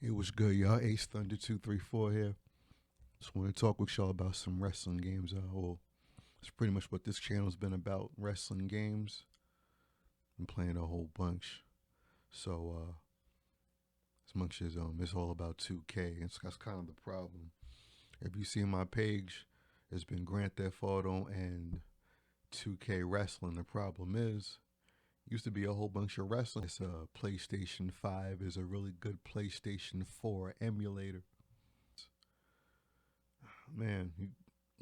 It was good, y'all. Ace Thunder 234 here. Just want to talk with y'all about some wrestling games. Well, it's pretty much what this channel's been about, wrestling games. I'm playing a whole bunch. So, as much as it's all about 2K, that's kind of the problem. If you see my page, it's been Grand Theft Auto and 2K Wrestling. The problem is, used to be a whole bunch of wrestling. This PlayStation 5 is a really good PlayStation 4 emulator. Man,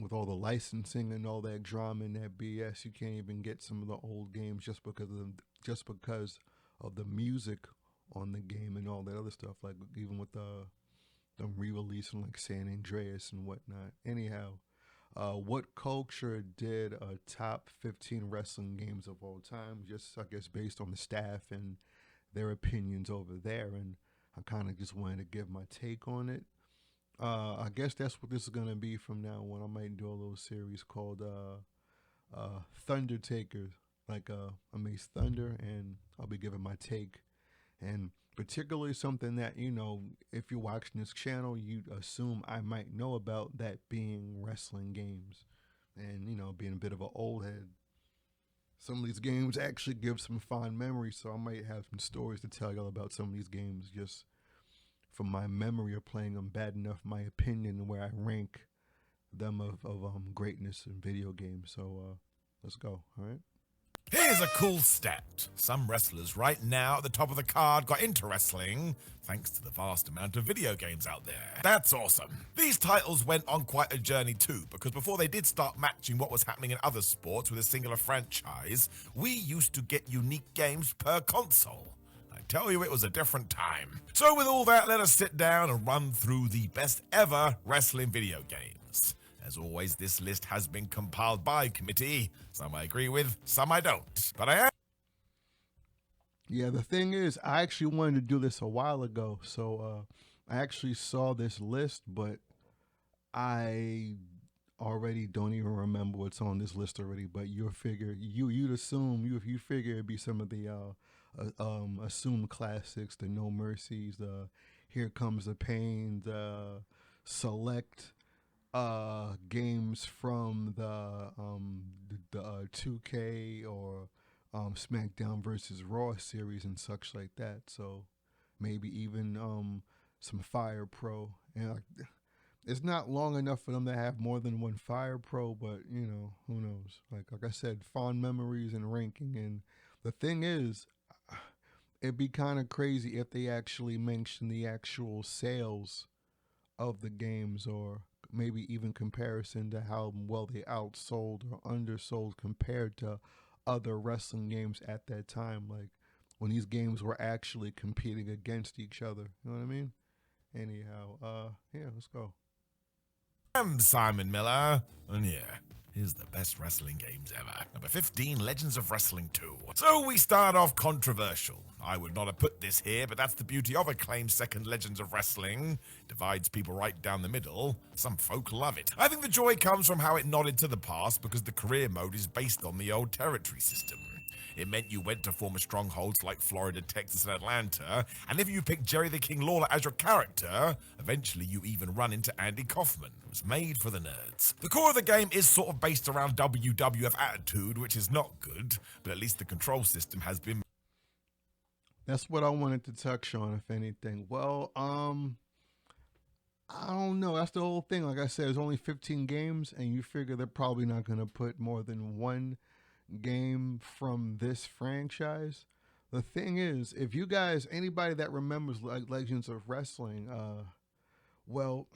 with all the licensing and all that drama and that BS, you can't even get some of the old games just because of the music on the game and all that other stuff. Like even with them re-releasing like San Andreas and whatnot. Anyhow, what culture did a top 15 wrestling games of all time? Just I guess based on the staff and their opinions over there, and I kind of just wanted to give my take on it. I guess that's what this is gonna be from now on. I might do a little series called Thunder Takers. Like I made Thunder, and I'll be giving my take, and particularly something that if you're watching this channel, you'd assume I might know about, that being wrestling games, and being a bit of an old head. Some of these games actually give some fond memories, so I might have some stories to tell y'all about some of these games just from my memory of playing them, bad enough my opinion and where I rank them of greatness in video games. So let's go. All right. Here's a cool stat. Some wrestlers right now at the top of the card got into wrestling thanks to the vast amount of video games out there. That's awesome. These titles went on quite a journey too, because before they did start matching what was happening in other sports with a singular franchise, we used to get unique games per console. I tell you, it was a different time. So with all that, let us sit down and run through the best ever wrestling video games. As always, this list has been compiled by committee. Some I agree with, some I don't. But I am... Yeah, the thing is, I actually wanted to do this a while ago. So I actually saw this list, but I already don't even remember what's on this list already. But you'd assume you figure it'd be some of the assumed classics, the No Mercies, the Here Comes the Pain, the select games from the 2K or SmackDown versus Raw series and such like that. So maybe even some Fire Pro. And like, it's not long enough for them to have more than one Fire Pro, but who knows? Like I said, fond memories and ranking. And the thing is, it'd be kind of crazy if they actually mention the actual sales of the games, or maybe even comparison to how well they outsold or undersold compared to other wrestling games at that time, like when these games were actually competing against each other. You know what I mean? Anyhow, yeah, let's go. I'm Simon Miller, and yeah, here's the best wrestling games ever. Number 15, Legends of Wrestling 2. So we start off controversial. I would not have put this here, but that's the beauty of acclaimed second Legends of Wrestling. Divides people right down the middle. Some folk love it. I think the joy comes from how it nodded to the past, because the career mode is based on the old territory system. It meant you went to former strongholds like Florida, Texas, and Atlanta, and if you picked Jerry the King Lawler as your character, eventually you even run into Andy Kaufman. It was made for the nerds. The core of the game is sort of based around WWF Attitude, which is not good, but at least the control system has been... That's what I wanted to touch on, if anything. Well, I don't know. That's the whole thing. Like I said, there's only 15 games, and you figure they're probably not going to put more than one game from this franchise. The thing is, if you guys, anybody that remembers Legends of Wrestling, well,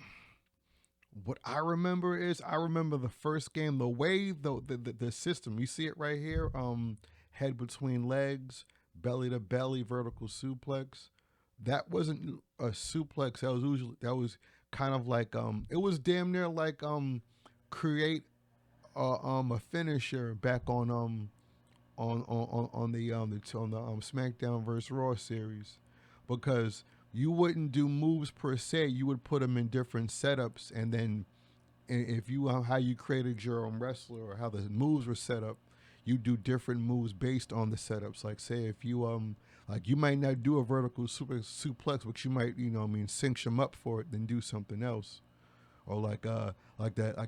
what I remember is I remember the first game, the way the system, you see it right here, head between legs, belly to belly, vertical suplex. That wasn't a suplex. That was kind of like it was damn near like create a finisher back on the SmackDown vs. Raw series, because you wouldn't do moves per se. You would put them in different setups, and then if you how you created your own wrestler or how the moves were set up, you do different moves based on the setups. Like say if you like you might not do a vertical super suplex, but you might cinch them up for it, then do something else. Or like the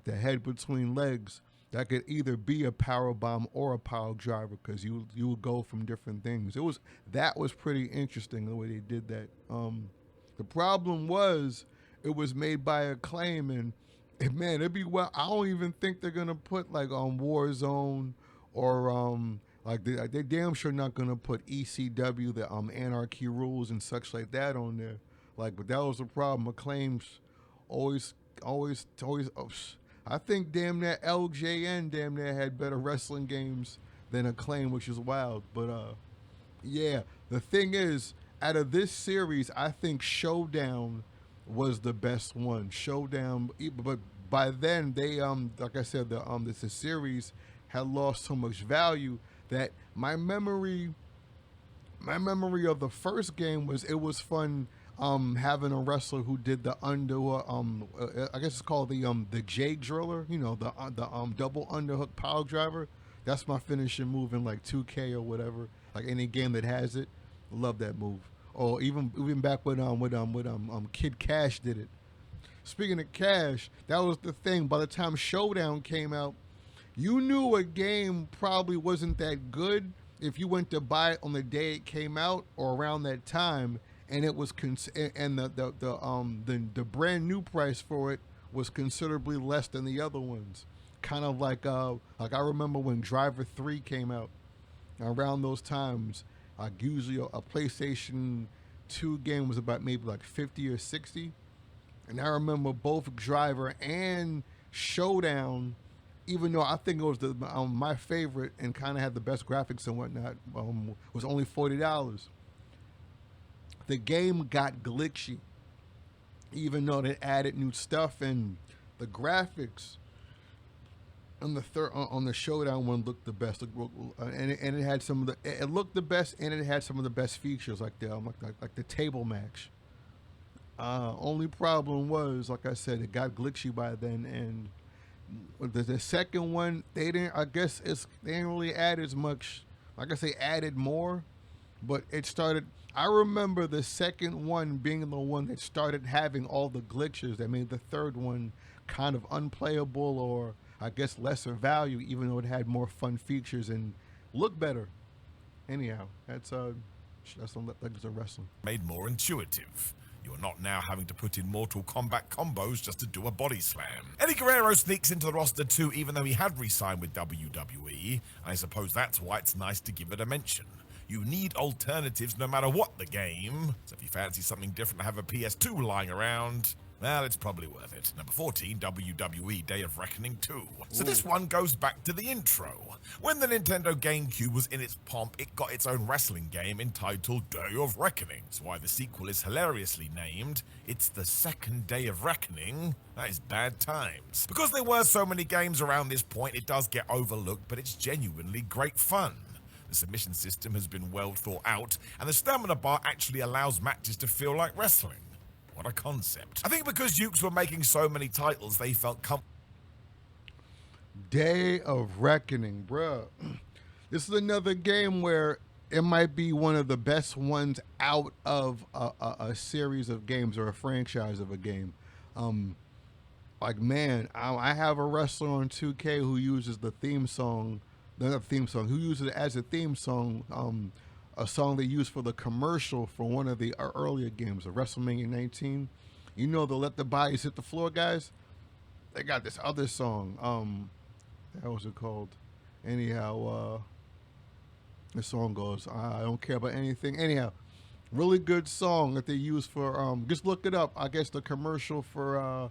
head between legs. That could either be a power bomb or a power driver because you would go from different things. That was pretty interesting the way they did that. The problem was it was made by Acclaim and man, it'd be well. I don't even think they're gonna put like on Warzone or they damn sure not gonna put ECW, the Anarchy Rules and such like that on there. Like, but that was the problem. Acclaim's always. Oh, I think damn near LJN damn near had better wrestling games than Acclaim, which is wild. But yeah, the thing is, out of this series, I think Showdown was the best one. Showdown, but by then they like I said, the series had lost so much value that my memory of the first game was it was fun having a wrestler who did the I guess it's called the J driller, the double underhook power driver. That's my finishing move in like 2K or whatever, like any game that has it. Love that move. Or even back when Kid Cash did it. Speaking of Cash, that was the thing. By the time Showdown came out, you knew a game probably wasn't that good if you went to buy it on the day it came out or around that time, and it was and the brand new price for it was considerably less than the other ones. Kind of like I remember when Driver 3 came out around those times. Like usually a PlayStation 2 game was about maybe like 50 or 60, and I remember both Driver and Showdown, even though I think it was my favorite and kind of had the best graphics and whatnot, was only $40. The game got glitchy, even though they added new stuff and the graphics on the Showdown one looked the best, and it had some of the it looked the best, and it had some of the best features like the table match. Only problem was, like I said, it got glitchy by then, and the second one they didn't. I guess they didn't really add as much. Like I say, added more, but it started. I remember the second one being the one that started having all the glitches that made the third one kind of unplayable, or I guess lesser value, even though it had more fun features and looked better. Anyhow, that's some legs of wrestling. Made more intuitive. You're not now having to put in Mortal Kombat combos just to do a body slam. Eddie Guerrero sneaks into the roster too, even though he had re-signed with WWE, and I suppose that's why it's nice to give it a mention. You need alternatives no matter what the game, so if you fancy something different to have a PS2 lying around, well, it's probably worth it. Number 14, WWE Day of Reckoning 2. So this one goes back to the intro. When the Nintendo GameCube was in its pomp, it got its own wrestling game entitled Day of Reckoning. That's why the sequel is hilariously named It's the Second Day of Reckoning. That is bad times. Because there were so many games around this point, it does get overlooked, but it's genuinely great fun. The submission system has been well thought out, and the stamina bar actually allows matches to feel like wrestling. What a concept. I think because Ukes were making so many titles, they felt comfortable. Day of Reckoning, bruh. This is another game where it might be one of the best ones out of a series of games or a franchise of a game. Like, man, I have a wrestler on 2K who uses the theme song, not theme song, who uses it as a theme song, a song they used for the commercial for one of the earlier games, of WrestleMania 19. You know the Let the Bodies Hit the Floor guys? They got this other song. How was it called? Anyhow, the song goes, I don't care about anything. Anyhow, really good song that they use for, just look it up. I guess the commercial for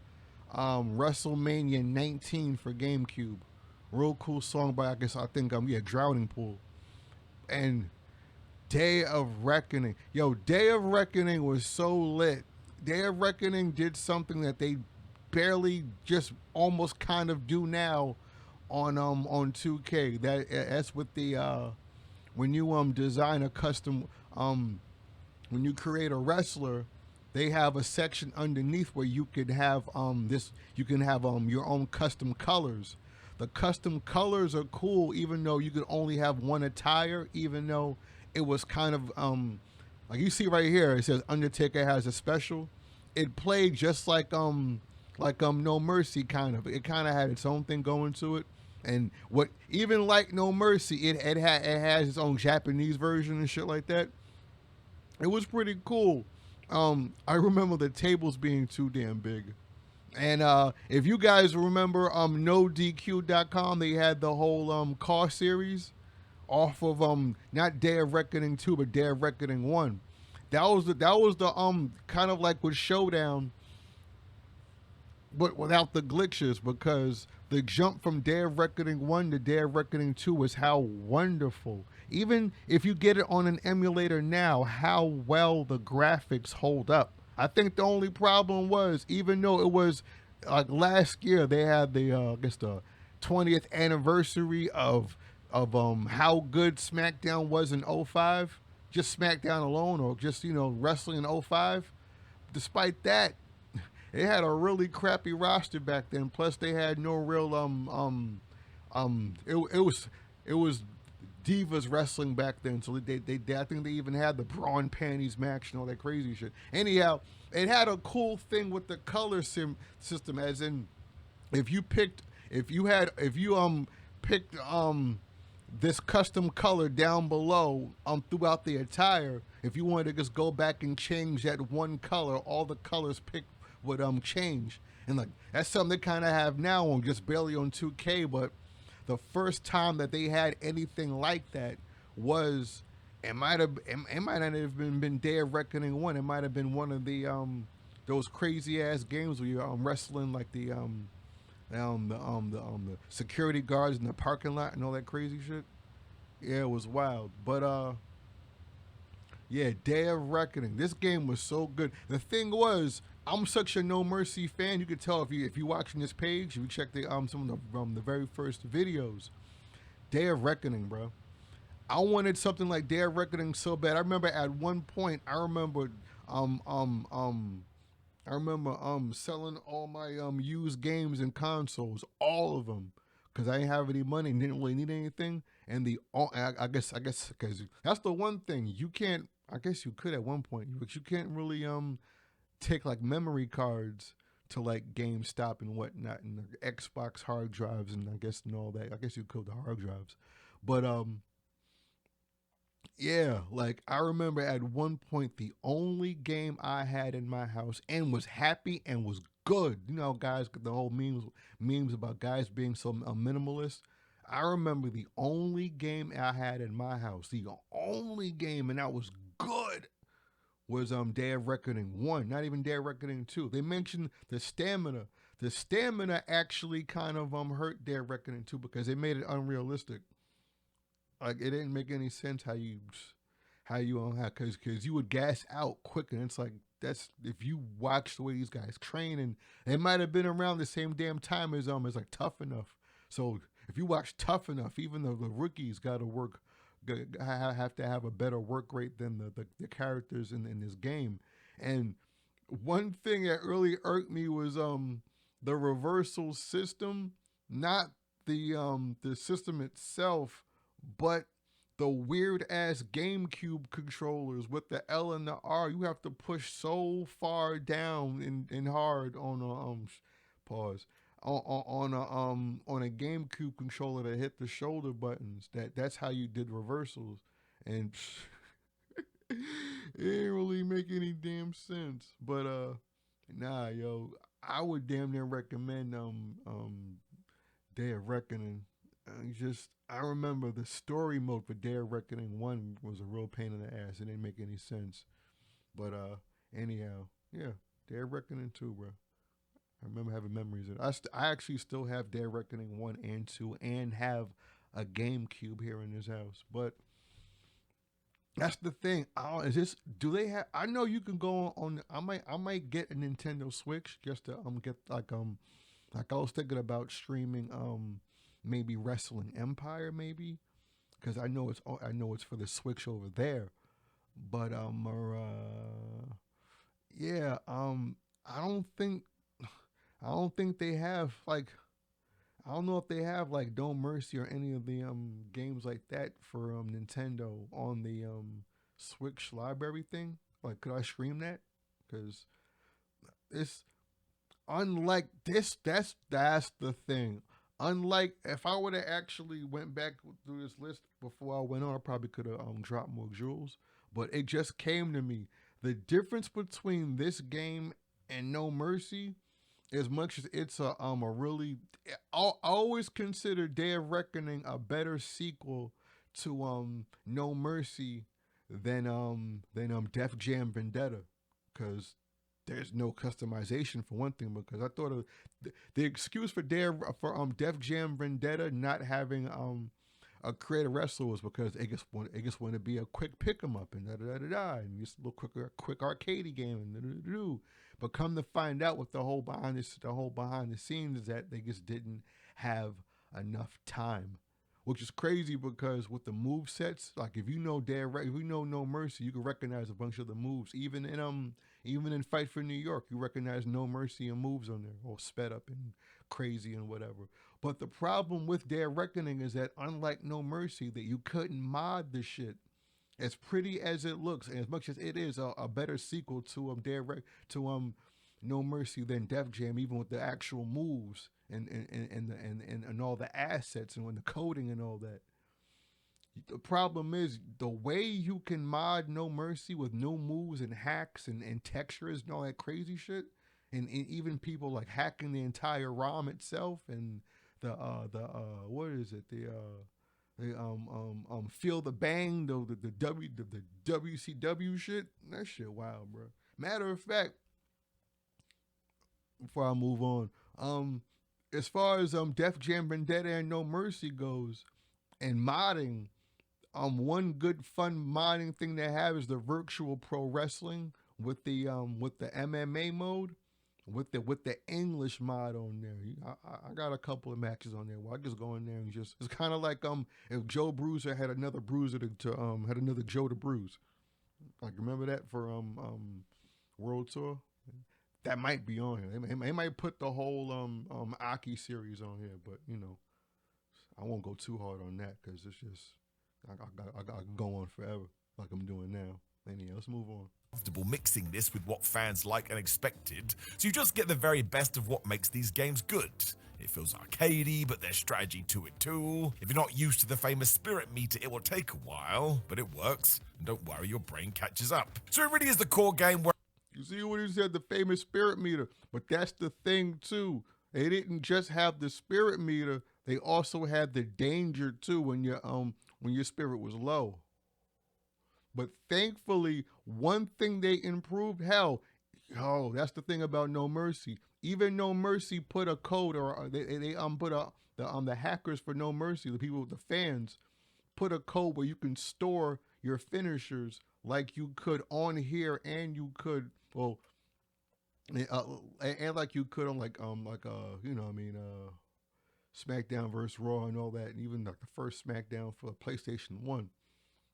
WrestleMania 19 for GameCube. Real cool song by, I think, Drowning Pool. And Day of Reckoning. Yo, Day of Reckoning was so lit. Day of Reckoning did something that they barely just almost kind of do now on 2K. That's with the when you design a custom when you create a wrestler, they have a section underneath where you could have your own custom colors. The custom colors are cool, even though you could only have one attire. Even though it was kind of like you see right here, it says Undertaker has a special. It played just like No Mercy kind of. It kind of had its own thing going to it. And what even like No Mercy, it has its own Japanese version and shit like that. It was pretty cool. I remember the tables being too damn big. And if you guys remember NoDQ.com, they had the whole car series off of not Day of Reckoning 2, but Day of Reckoning 1. That was the kind of like with Showdown, but without the glitches, because the jump from Day of Reckoning 1 to Day of Reckoning 2 was how wonderful. Even if you get it on an emulator now, how well the graphics hold up. I think the only problem was, even though it was like last year, they had the I guess the 20th anniversary of how good SmackDown was in '05, just SmackDown alone, or just wrestling in '05. Despite that, they had a really crappy roster back then. Plus, they had no real it was divas wrestling back then. So they I think they even had the bra and panties match and all that crazy shit. Anyhow, it had a cool thing with the color system, as in if you picked if you picked this custom color down below throughout the attire. If you wanted to just go back and change that one color, all the colors picked would change. And like that's something they kind of have now on just barely on 2K, but the first time that they had anything like that was it might not have been Day of Reckoning 1. It might have been one of the those crazy ass games where you're wrestling like the security guards in the parking lot and all that crazy shit. Yeah, it was wild. But yeah, Day of Reckoning. This game was so good. The thing was, I'm such a No Mercy fan. You could tell if you watching this page, if you check the some of the very first videos. Day of Reckoning, bro. I wanted something like Day of Reckoning so bad. I remember at one point, um um um selling all my used games and consoles, all of them, because I didn't have any money and didn't really need anything. And I guess because that's the one thing you can't. I guess you could at one point, but you can't really take like memory cards to like GameStop and whatnot, and the Xbox hard drives, and I guess and all that. I guess you could the hard drives, but yeah, like I remember at one point the only game I had in my house and was happy and was good. You know, guys, the whole memes about guys being so minimalist. I remember the only game I had in my house, the only game, and that was good, was Day of Reckoning 1, not even Day of Reckoning 2. They mentioned the stamina. The stamina actually kind of hurt Day of Reckoning 2 because they made it unrealistic. Like it didn't make any sense how you have because you would gas out quick, and it's like that's if you watch the way these guys train, and they might have been around the same damn time as like Tough Enough. So if you watch Tough Enough, even though the rookies got to have to have a better work rate than the characters in this game. And one thing that really irked me was the reversal system, not the system itself, but the weird ass GameCube controllers with the L and the R. You have to push so far down and hard on a pause on a GameCube controller to hit the shoulder buttons. That's how you did reversals, and it didn't really make any damn sense. But nah, yo, I would damn near recommend Day of Reckoning. Just I remember the story mode for Day of Reckoning 1 was a real pain in the ass. It didn't make any sense. But anyhow, yeah, Day of Reckoning 2, bro. I remember having memories of it. I actually still have Day of Reckoning 1 and 2 and have a GameCube here in this house. But that's the thing. Is this do they have I know you can go on I might get a Nintendo Switch just to get like I was thinking about streaming maybe Wrestling Empire maybe because I know it's for the Switch over there. But yeah, I don't think I don't think they have like I don't know if they have like No Mercy or any of the games like that for Nintendo on the Switch library thing. Like, could I stream that? Because it's unlike this. That's the thing. Unlike if I would have actually went back through this list before I went on, I probably could have dropped more jewels. But it just came to me the difference between this game and No Mercy, as much as it's a really, I always consider Day of Reckoning a better sequel to No Mercy than Def Jam Vendetta, because there's no customization for one thing. Because I thought of the excuse for Def Jam Vendetta not having a creative wrestler was because it just want to be a quick pick 'em up and da da da da da, and just a little quick arcadey game and da da da da. But come to find out, with the whole behind the scenes is that they just didn't have enough time, which is crazy because with the move sets, like if you know if you know No Mercy, you can recognize a bunch of the moves. Even in Fight for New York, you recognize No Mercy and moves on there, all sped up and crazy and whatever. But the problem with Day of Reckoning is that unlike No Mercy, that you couldn't mod the shit. As pretty as it looks, and as much as it is a better sequel to No Mercy than Def Jam, even with the actual moves and all the assets and the coding and all that. The problem is the way you can mod No Mercy with new moves and hacks and textures and all that crazy shit, and even people like hacking the entire ROM itself and the what is it the feel the bang the WCW shit. That shit wild, bro. Matter of fact, before I move on, as far as Def Jam Vendetta and No Mercy goes, and modding, one good fun modding thing they have is the virtual pro wrestling with the MMA mode, with the English mod on there. I got a couple of matches on there where I just go in there and just, it's kind of like if Joe Bruiser had another bruiser to had another Joe to bruise. Like, remember that for World Tour? That might be on here. They might put the whole Aki series on here, but I won't go too hard on that because it's just I can go on forever like I'm doing now. Anyway, let's move on. Comfortable mixing this with what fans like and expected, so you just get the very best of what makes these games good. It feels arcadey, but there's strategy to it too. If you're not used to the famous spirit meter, it will take a while, but it works, and don't worry, your brain catches up. So it really is the core game where You see what he said, the famous spirit meter. But that's the thing too. They didn't just have the spirit meter, they also had the danger too when your spirit was low. But thankfully, one thing they improved, hell, that's the thing about No Mercy. Even No Mercy put a code, or they put the hackers for No Mercy, the people, the fans, put a code where you can store your finishers like you could on here, and you could and like you could on SmackDown versus Raw and all that, and even like the first SmackDown for PlayStation 1.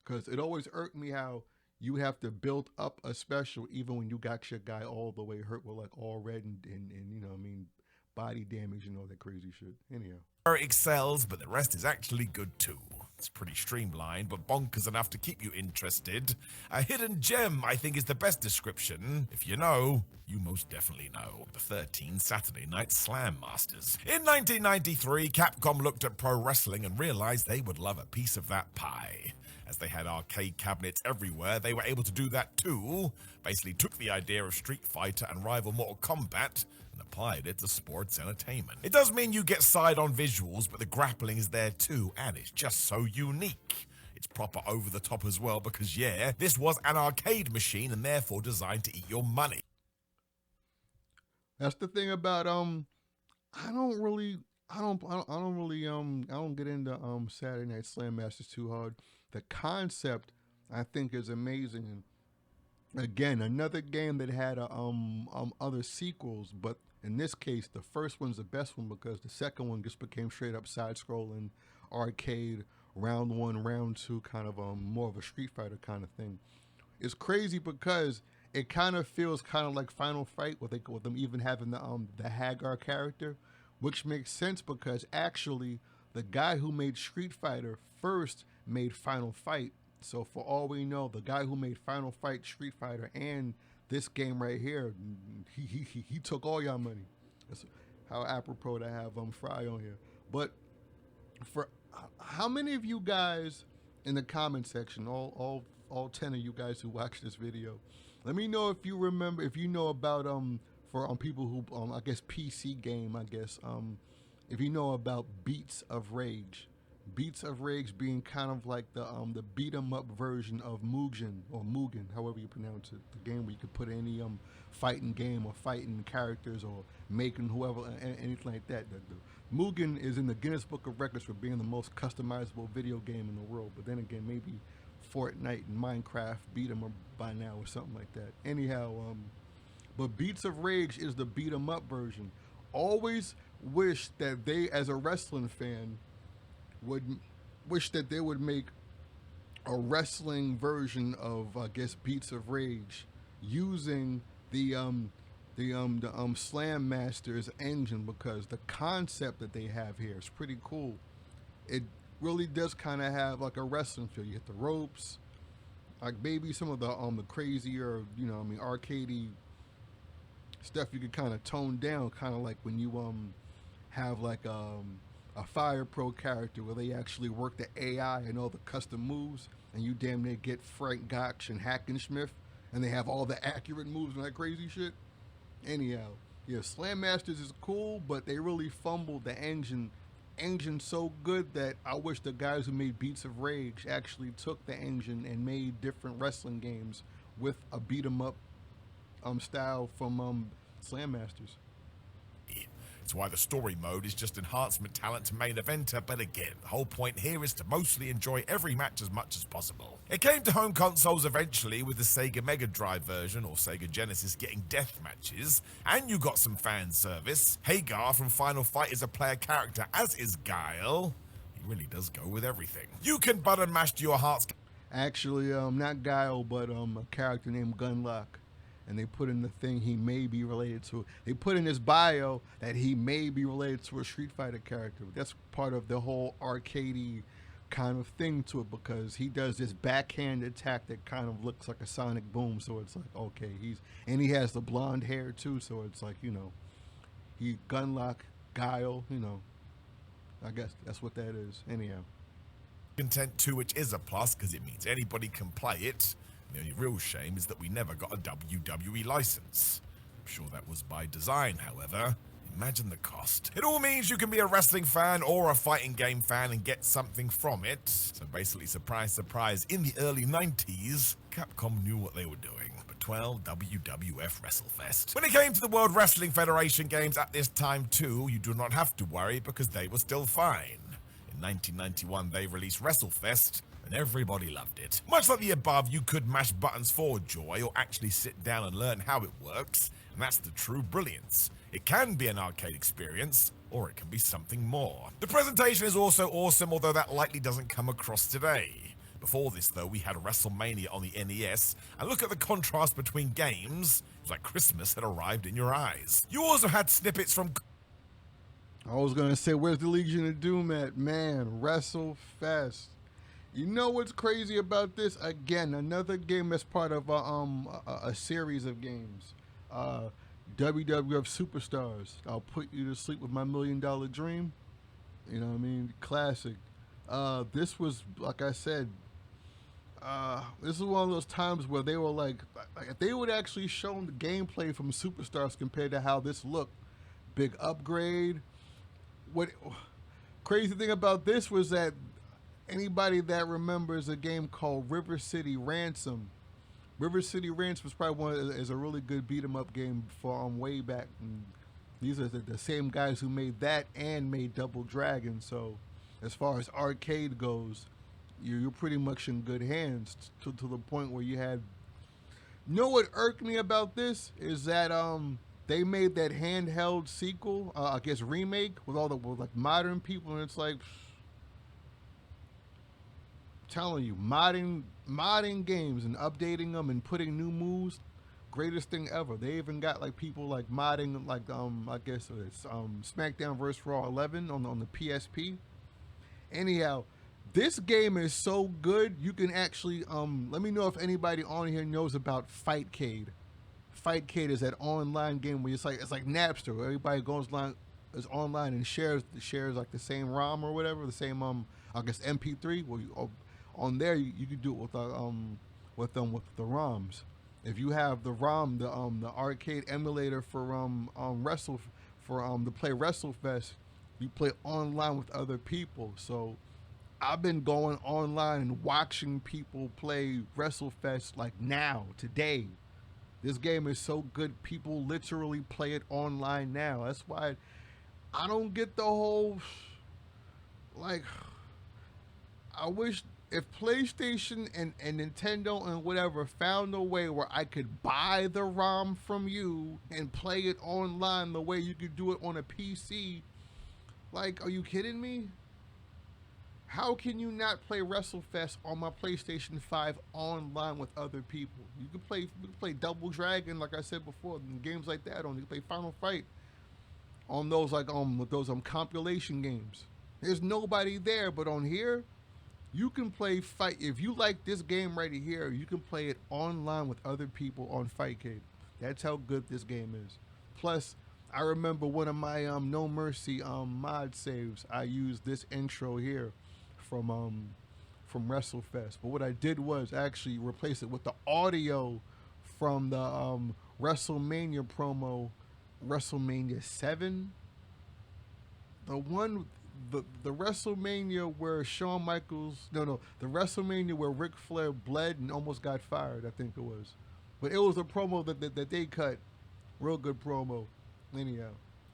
Because it always irked me how you have to build up a special even when you got your guy all the way hurt with like all red and body damage and all that crazy shit. Anyhow. it excels, but the rest is actually good too. It's pretty streamlined, but bonkers enough to keep you interested. A hidden gem, I think, is the best description. If you know, you most definitely know. The 13 Saturday Night Slam Masters. In 1993, Capcom looked at pro wrestling and realized they would love a piece of that pie. As they had arcade cabinets everywhere, they were able to do that too. Basically took the idea of Street Fighter and rival Mortal Kombat and applied it to sports entertainment. It does mean you get side-on visuals, but the grappling is there too, and it's just so unique. It's proper over the top as well because, yeah, this was an arcade machine and therefore designed to eat your money. That's the thing about I don't really I don't get into Saturday Night Slam Masters too hard. The concept I think is amazing. And again, another game that had other sequels, but in this case, the first one's the best one because the second one just became straight up side scrolling arcade round one, round two, kind of more of a Street Fighter kind of thing. It's crazy because it kind of feels kind of like Final Fight with them even having the Hagar character, which makes sense because actually the guy who made Street Fighter first made Final Fight. So for all we know, the guy who made Final Fight, Street Fighter, and this game right here, he took all y'all money. That's how apropos to have Fry on here. But for how many of you guys in the comment section, all 10 of you guys who watch this video, let me know if you remember, if you know about for people who I guess PC game, I guess if you know about Beats of Rage. Beats of Rage being kind of like the beat 'em up version of Mugen or Mugen, however you pronounce it. The game where you could put any fighting game or fighting characters or making whoever anything like that. The Mugen is in the Guinness Book of Records for being the most customizable video game in the world. But then again, maybe Fortnite and Minecraft beat 'em up by now or something like that. Anyhow, but Beats of Rage is the beat 'em up version. Always wish that they, as a wrestling fan, would wish that they would make a wrestling version of I guess Beats of Rage using the Slam Masters engine, because the concept that they have here is pretty cool. It really does kind of have like a wrestling feel. You hit the ropes, like maybe some of the crazier, arcadey stuff you could kind of tone down, kind of like when you have like a Fire Pro character where they actually work the AI and all the custom moves, and you damn near get Frank Gotch and Hackenschmidt, and they have all the accurate moves and that crazy shit. Anyhow, yeah, Slam Masters is cool, but they really fumbled the engine so good that I wish the guys who made Beats of Rage actually took the engine and made different wrestling games with a beat 'em up style from Slam Masters. It's why the story mode is just enhancement talent to main eventer, but again, the whole point here is to mostly enjoy every match as much as possible. It came to home consoles eventually with the Sega Mega Drive version or Sega Genesis getting death matches, and you got some fan service. Hagar from Final Fight is a player character, as is Guile. He really does go with everything. You can button mash to your heart's... Actually, not Guile, but a character named Gunlock. And they put in the thing he may be related to. They put in his bio that he may be related to a Street Fighter character. That's part of the whole arcadey kind of thing to it, because he does this backhand attack that kind of looks like a sonic boom. So it's like, okay, he has the blonde hair too. So it's like, he Gunlock, Guile, I guess that's what that is. Anyhow. Content too, which is a plus because it means anybody can play it. The only real shame is that we never got a WWE license. I'm sure that was by design, however. Imagine the cost. It all means you can be a wrestling fan or a fighting game fan and get something from it. So basically, surprise, surprise, in the early 90s, Capcom knew what they were doing. But 12 WWF WrestleFest. When it came to the World Wrestling Federation games at this time too, you do not have to worry because they were still fine. In 1991, they released WrestleFest, and everybody loved it. Much like the above, you could mash buttons for joy or actually sit down and learn how it works, and that's the true brilliance. It can be an arcade experience, or it can be something more. The presentation is also awesome, although that likely doesn't come across today. Before this, though, we had WrestleMania on the NES, and look at the contrast between games. It was like Christmas had arrived in your eyes. You also had snippets from... I was going to say, where's the Legion of Doom at? Man, WrestleFest. You know what's crazy about this? Again, another game that's part of a series of games. WWF Superstars. I'll put you to sleep with my $1 million dream. You know what I mean? Classic. This was, like I said, this is one of those times where they were like if they would actually show the gameplay from Superstars compared to how this looked. Big upgrade. What crazy thing about this was that anybody that remembers a game called River City Ransom. River City Ransom was probably is a really good beat 'em up game for way back. And these are the same guys who made that and made Double Dragon. So as far as arcade goes, you're pretty much in good hands to the point where you had... You know what irked me about this is that they made that handheld sequel, I guess remake, with all the like modern people, and it's like... telling you, modding games and updating them and putting new moves greatest thing ever. They even got like people like modding like I guess it's SmackDown vs. Raw 11 on the PSP. Anyhow, this game is so good you can actually let me know if anybody on here knows about Fightcade. Fightcade is that online game where it's like Napster, where everybody goes online is online and shares like the same ROM or whatever, the same I guess MP3. Well, on there you can do it with the ROMs. If you have the ROM, the arcade emulator for Wrestle for to play WrestleFest, you play online with other people. So I've been going online and watching people play WrestleFest like now, today. This game is so good, people literally play it online now. That's why I don't get the whole like. I wish if PlayStation and Nintendo and whatever found a way where I could buy the ROM from you and play it online the way you could do it on a PC. Like, are you kidding me? How can you not play WrestleFest on my PlayStation 5 online with other people? You can play Double Dragon, like I said before, and games like that on. You can play Final Fight on those with those compilation games. There's nobody there, but on here, you can play Fight. If you like this game right here, you can play it online with other people on Fightcade. That's how good this game is. Plus, I remember one of my No Mercy mod saves. I used this intro here from WrestleFest. But what I did was actually replace it with the audio from the WrestleMania promo, WrestleMania 7. The one, the WrestleMania where Shawn Michaels, no, the WrestleMania where Ric Flair bled and almost got fired, I think it was. But it was a promo that they cut. Real good promo. Anyhow.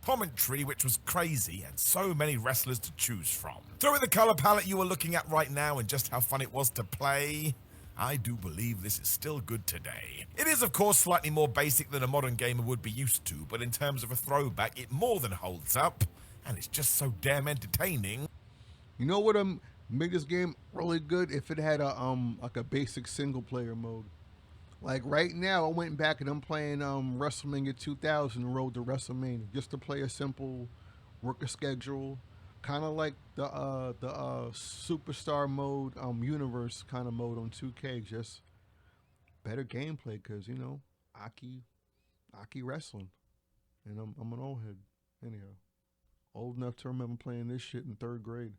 Commentary which was crazy and so many wrestlers to choose from. Throw in the color palette you are looking at right now and just how fun it was to play. I do believe this is still good today. It is of course slightly more basic than a modern gamer would be used to, but in terms of a throwback it more than holds up, and it's just so damn entertaining. You know what made this game really good? If it had like a basic single player mode. Like right now, I went back and I'm playing WrestleMania 2000 Road to WrestleMania just to play a simple worker schedule, kind of like the Superstar mode universe kind of mode on 2K. Just better gameplay because Aki wrestling, and I'm an old head anyhow, old enough to remember playing this shit in third grade.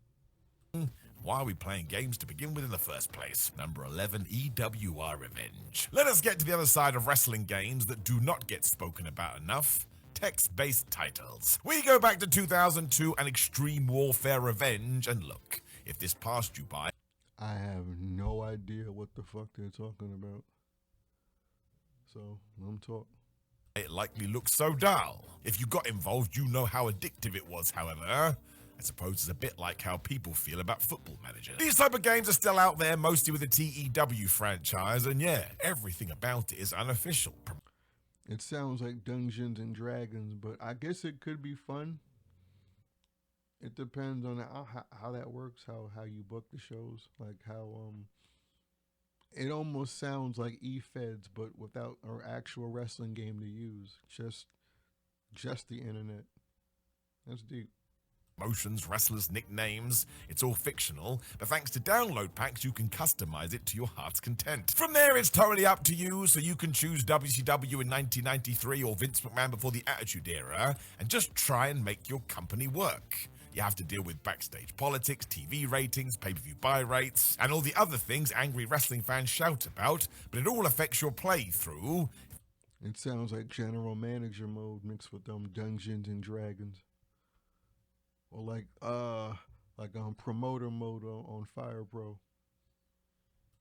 Why are we playing games to begin with in the first place? Number 11, EWR Revenge. Let us get to the other side of wrestling games that do not get spoken about enough. Text-based titles. We go back to 2002 and Extreme Warfare Revenge, and look, if this passed you by... I have no idea what the fuck they're talking about. So, let them talk. It likely looks so dull. If you got involved, you know how addictive it was, however. I suppose it's a bit like how people feel about Football Manager. These type of games are still out there, mostly with the TEW franchise, and yeah, everything about it is unofficial. It sounds like Dungeons and Dragons, but I guess it could be fun. It depends on how that works, how you book the shows, like how it almost sounds like eFeds, but without an actual wrestling game to use, just the internet. That's deep. Motions, wrestlers, nicknames, it's all fictional, but thanks to download packs you can customize it to your heart's content. From there it's totally up to you, so you can choose WCW in 1993 or Vince McMahon before the Attitude Era, and just try and make your company work. You have to deal with backstage politics, TV ratings, pay-per-view buy rates, and all the other things angry wrestling fans shout about, but it all affects your playthrough. It sounds like general manager mode mixed with Dungeons and Dragons. Or like promoter mode on Fire Pro.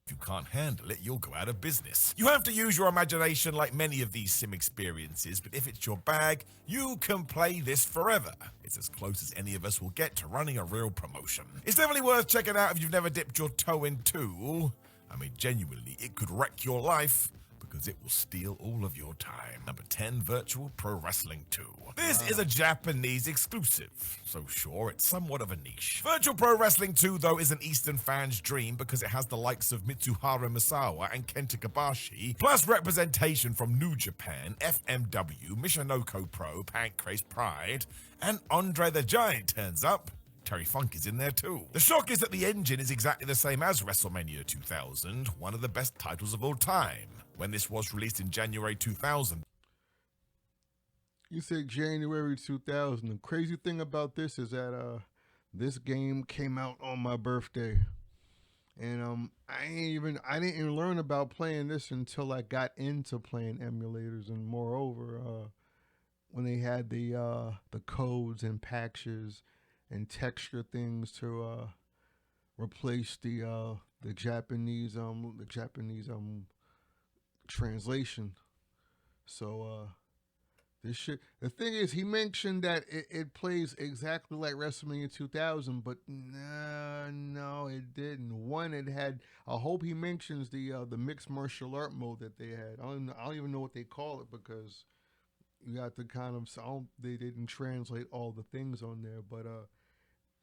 If you can't handle it, you'll go out of business. You have to use your imagination like many of these sim experiences, but if it's your bag, you can play this forever. It's as close as any of us will get to running a real promotion. It's definitely worth checking out if you've never dipped your toe into. I mean, genuinely, it could wreck your life, because it will steal all of your time. Number 10, Virtual Pro Wrestling 2. This is a Japanese exclusive, so sure, it's somewhat of a niche. Virtual Pro Wrestling 2, though, is an Eastern fan's dream because it has the likes of Mitsuharu Misawa and Kenta Kobashi, plus representation from New Japan, FMW, Michinoku Pro, Pancrase Pride, and Andre the Giant turns up. Terry Funk is in there too. The shock is that the engine is exactly the same as WrestleMania 2000, one of the best titles of all time. When this was released in January 2000, You said January 2000. The crazy thing about this is that this game came out on my birthday. And I didn't even learn about playing this until I got into playing emulators, and moreover, when they had the codes and patches and texture things to replace the Japanese translation. So this shit. The thing is, he mentioned that it plays exactly like WrestleMania 2000, but no, it didn't. One, it had. I hope he mentions the mixed martial art mode that they had. I don't even know what they call it because you got to kind of. They didn't translate all the things on there, but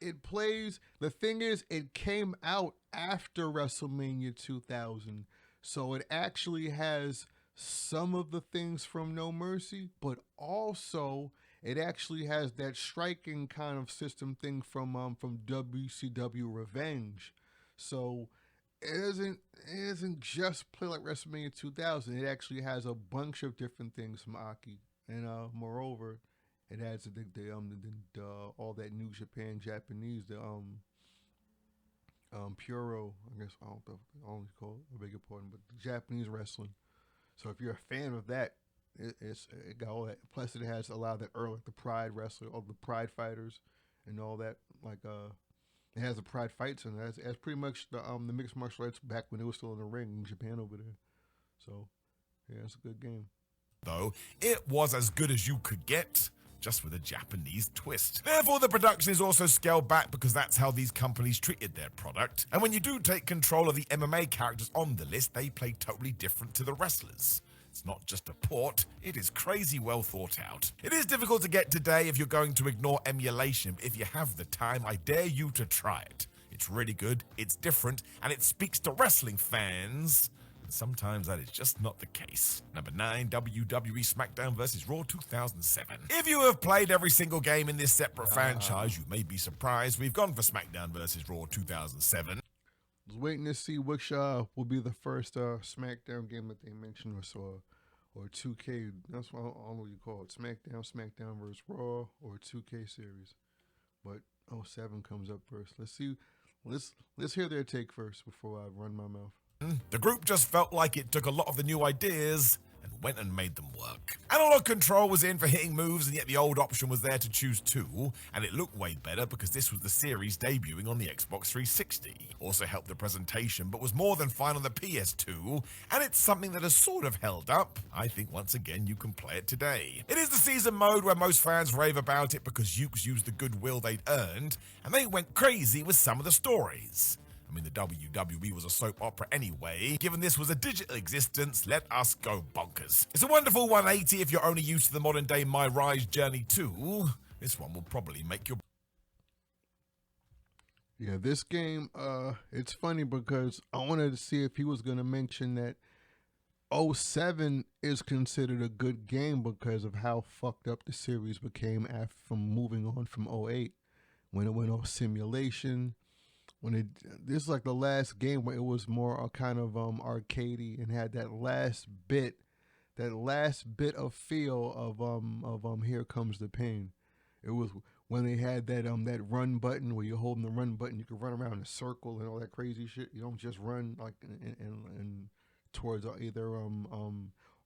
it plays. The thing is, it came out after WrestleMania 2000, so it actually has some of the things from No Mercy, but also it actually has that striking kind of system thing from WCW Revenge. So it doesn't just play like WrestleMania 2000. It actually has a bunch of different things from Aki, and moreover, it has all that New Japan Japanese, the Puro, I guess I don't know, I only call it, I beg your pardon, but the Japanese wrestling. So if you're a fan of that, it got all that. Plus, it has a lot of that early, like the Pride wrestler, all the Pride fighters, and all that. Like it has the Pride fights, and it has pretty much the mixed martial arts back when it was still in the ring in Japan over there. So yeah, it's a good game. though, it was as good as you could get, just with a Japanese twist. Therefore, the production is also scaled back because that's how these companies treated their product. And when you do take control of the MMA characters on the list, they play totally different to the wrestlers. It's not just a port, it is crazy well thought out. It is difficult to get today if you're going to ignore emulation, but if you have the time, I dare you to try it. It's really good, it's different, and it speaks to wrestling fans. And sometimes that is just not the case. Number 9, WWE SmackDown vs. Raw 2007. If you have played every single game in this separate franchise, you may be surprised we've gone for SmackDown vs. Raw 2007. I was waiting to see which will be the first SmackDown game that they mentioned or 2K. That's what I don't know what you call it. SmackDown vs. Raw or 2K series. But 07 comes up first. Let's see. Let's hear their take first before I run my mouth. The group just felt like it took a lot of the new ideas and went and made them work. Analog control was in for hitting moves, and yet the old option was there to choose too, and it looked way better because this was the series debuting on the Xbox 360. Also helped the presentation, but was more than fine on the PS2, and it's something that has sort of held up. I think once again you can play it today. It is the season mode where most fans rave about it because Ukes used the goodwill they'd earned, and they went crazy with some of the stories. I mean, the WWE was a soap opera anyway. Given this was a digital existence, let us go bonkers. It's a wonderful 180 if you're only used to the modern day My Rise journey too. This one will probably make your... Yeah, this game, it's funny because I wanted to see if he was going to mention that '07 is considered a good game because of how fucked up the series became after from moving on from '08 when it went off simulation. This is like the last game where it was more a kind of arcadey and had that last bit of feel of Here Comes the Pain. It was when they had that run button where you're holding the run button, you can run around in a circle and all that crazy shit. You don't just run like in towards either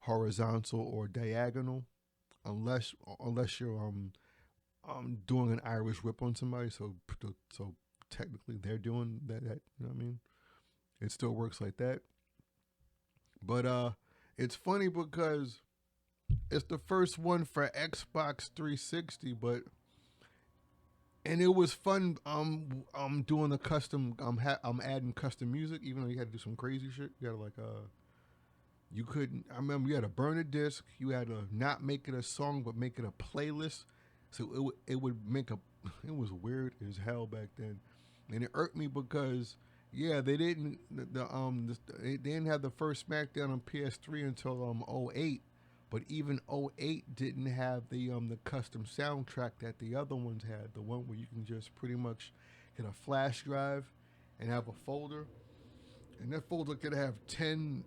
horizontal or diagonal, unless you're doing an Irish whip on somebody. So technically they're doing that, you know what I mean? It still works like that. But it's funny because it's the first one for Xbox 360, and it was fun doing the custom I'm adding custom music, even though you had to do some crazy shit. You gotta You couldn't. I remember you had to burn a disc. You had to not make it a song, but make it a playlist. So it would make a. It was weird as hell back then, and it irked me because yeah, they didn't they didn't have the first SmackDown on PS3 until '08. But even '08 didn't have the custom soundtrack that the other ones had. The one where you can just pretty much get a flash drive and have a folder, and that folder could have 10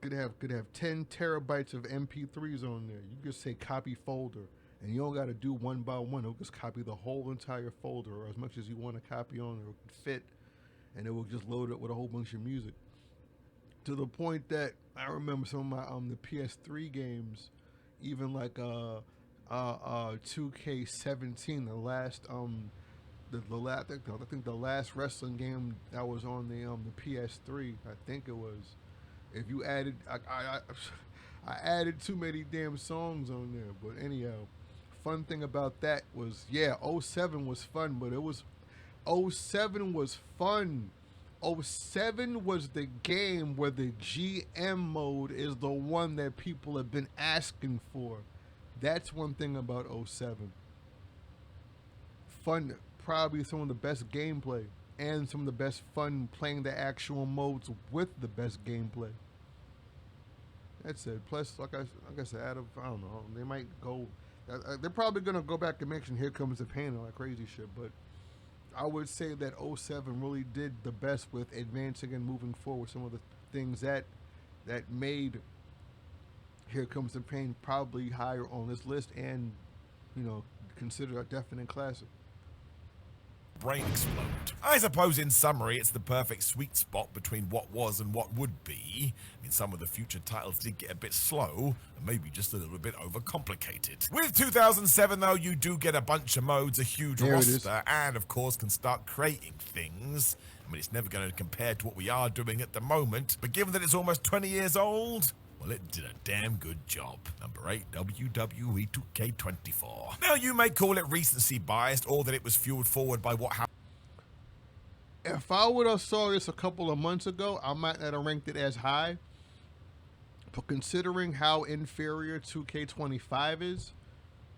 terabytes of MP3s on there. You just say copy folder, and you don't got to do one by one. It'll just copy the whole entire folder, or as much as you want to copy on. It will fit, and it will just load it with a whole bunch of music. To the point that I remember some of my the PS3 games, even like 2K17, the last the last I think the last wrestling game that was on the PS3. I think it was. If you added, I added too many damn songs on there. But anyhow, fun thing about that was yeah, '07 was fun, but it was '07 was fun. '07 was the game where the GM mode is the one that people have been asking for. That's one thing about '07. Fun, probably some of the best gameplay and some of the best fun playing the actual modes with the best gameplay. That's it. Plus, like I said, out of I don't know, they might go. They're probably gonna go back and mention "Here Comes the Pain" and all that crazy shit. But I would say that '07 really did the best with advancing and moving forward. Some of the things that made "Here Comes the Pain" probably higher on this list, and considered a definite classic. Brain explode. I suppose in summary it's the perfect sweet spot between what was and what would be. I mean, some of the future titles did get a bit slow and maybe just a little bit overcomplicated. With 2007 though, you do get a bunch of modes, a huge roster, and of course can start creating things. I mean, it's never going to compare to what we are doing at the moment, but given that it's almost 20 years old, well, it did a damn good job. Number 8, WWE 2K24. Now, you may call it recency biased or that it was fueled forward by what happened. If I would have saw this a couple of months ago, I might not have ranked it as high. But considering how inferior 2K25 is,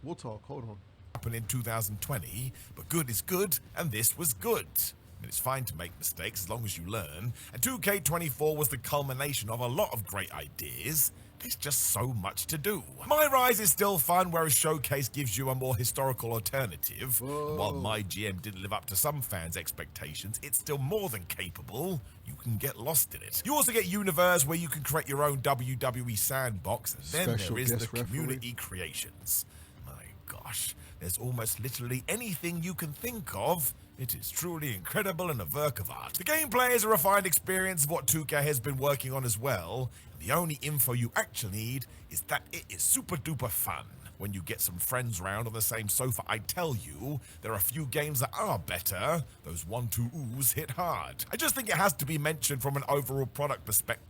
we'll talk. Hold on. Happened in 2020, but good is good, and this was good. I mean, it's fine to make mistakes as long as you learn, and 2K24 was the culmination of a lot of great ideas. There's just so much to do. My Rise is still fun, whereas Showcase gives you a more historical alternative. And while My GM didn't live up to some fans' expectations, it's still more than capable. You can get lost in it. You also get Universe, where you can create your own WWE sandbox, and then there is the community creations. My gosh, there's almost literally anything you can think of. It is truly incredible and a work of art. The gameplay is a refined experience of what 2K has been working on as well. The only info you actually need is that it is super duper fun. When you get some friends round on the same sofa, I tell you, there are a few games that are better. Those 1-2 oohs hit hard. I just think it has to be mentioned from an overall product perspective.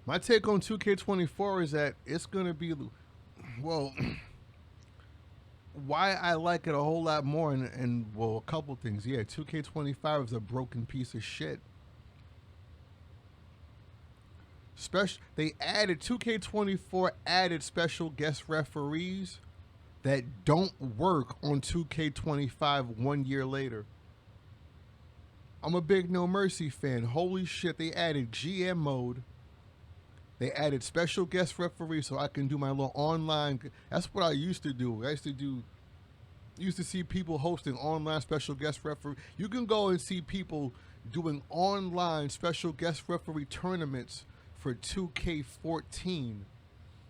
My take on 2K24 is that it's going to be, well, why I like it a whole lot more, and well, a couple things. Yeah, 2K25 is a broken piece of shit. They added 2K24 added special guest referees that don't work on 2K25 1 year later. I'm a big No Mercy fan. Holy shit, they added GM mode. They added special guest referees so I can do my little online. That's what I used to do. I used to see people hosting online special guest referee. You can go and see people doing online special guest referee tournaments for 2K14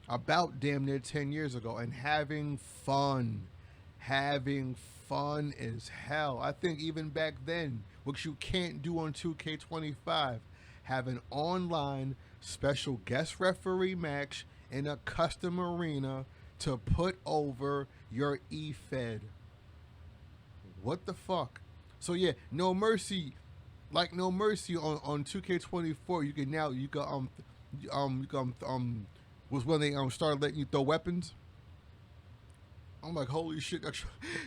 about damn near 10 years ago and having fun. Having fun as hell. I think even back then, which you can't do on 2K25, have an online special guest referee match in a custom arena to put over your E-Fed. What the fuck? So yeah, No Mercy, like No Mercy on 2K24, was when they started letting you throw weapons. I'm like, holy shit,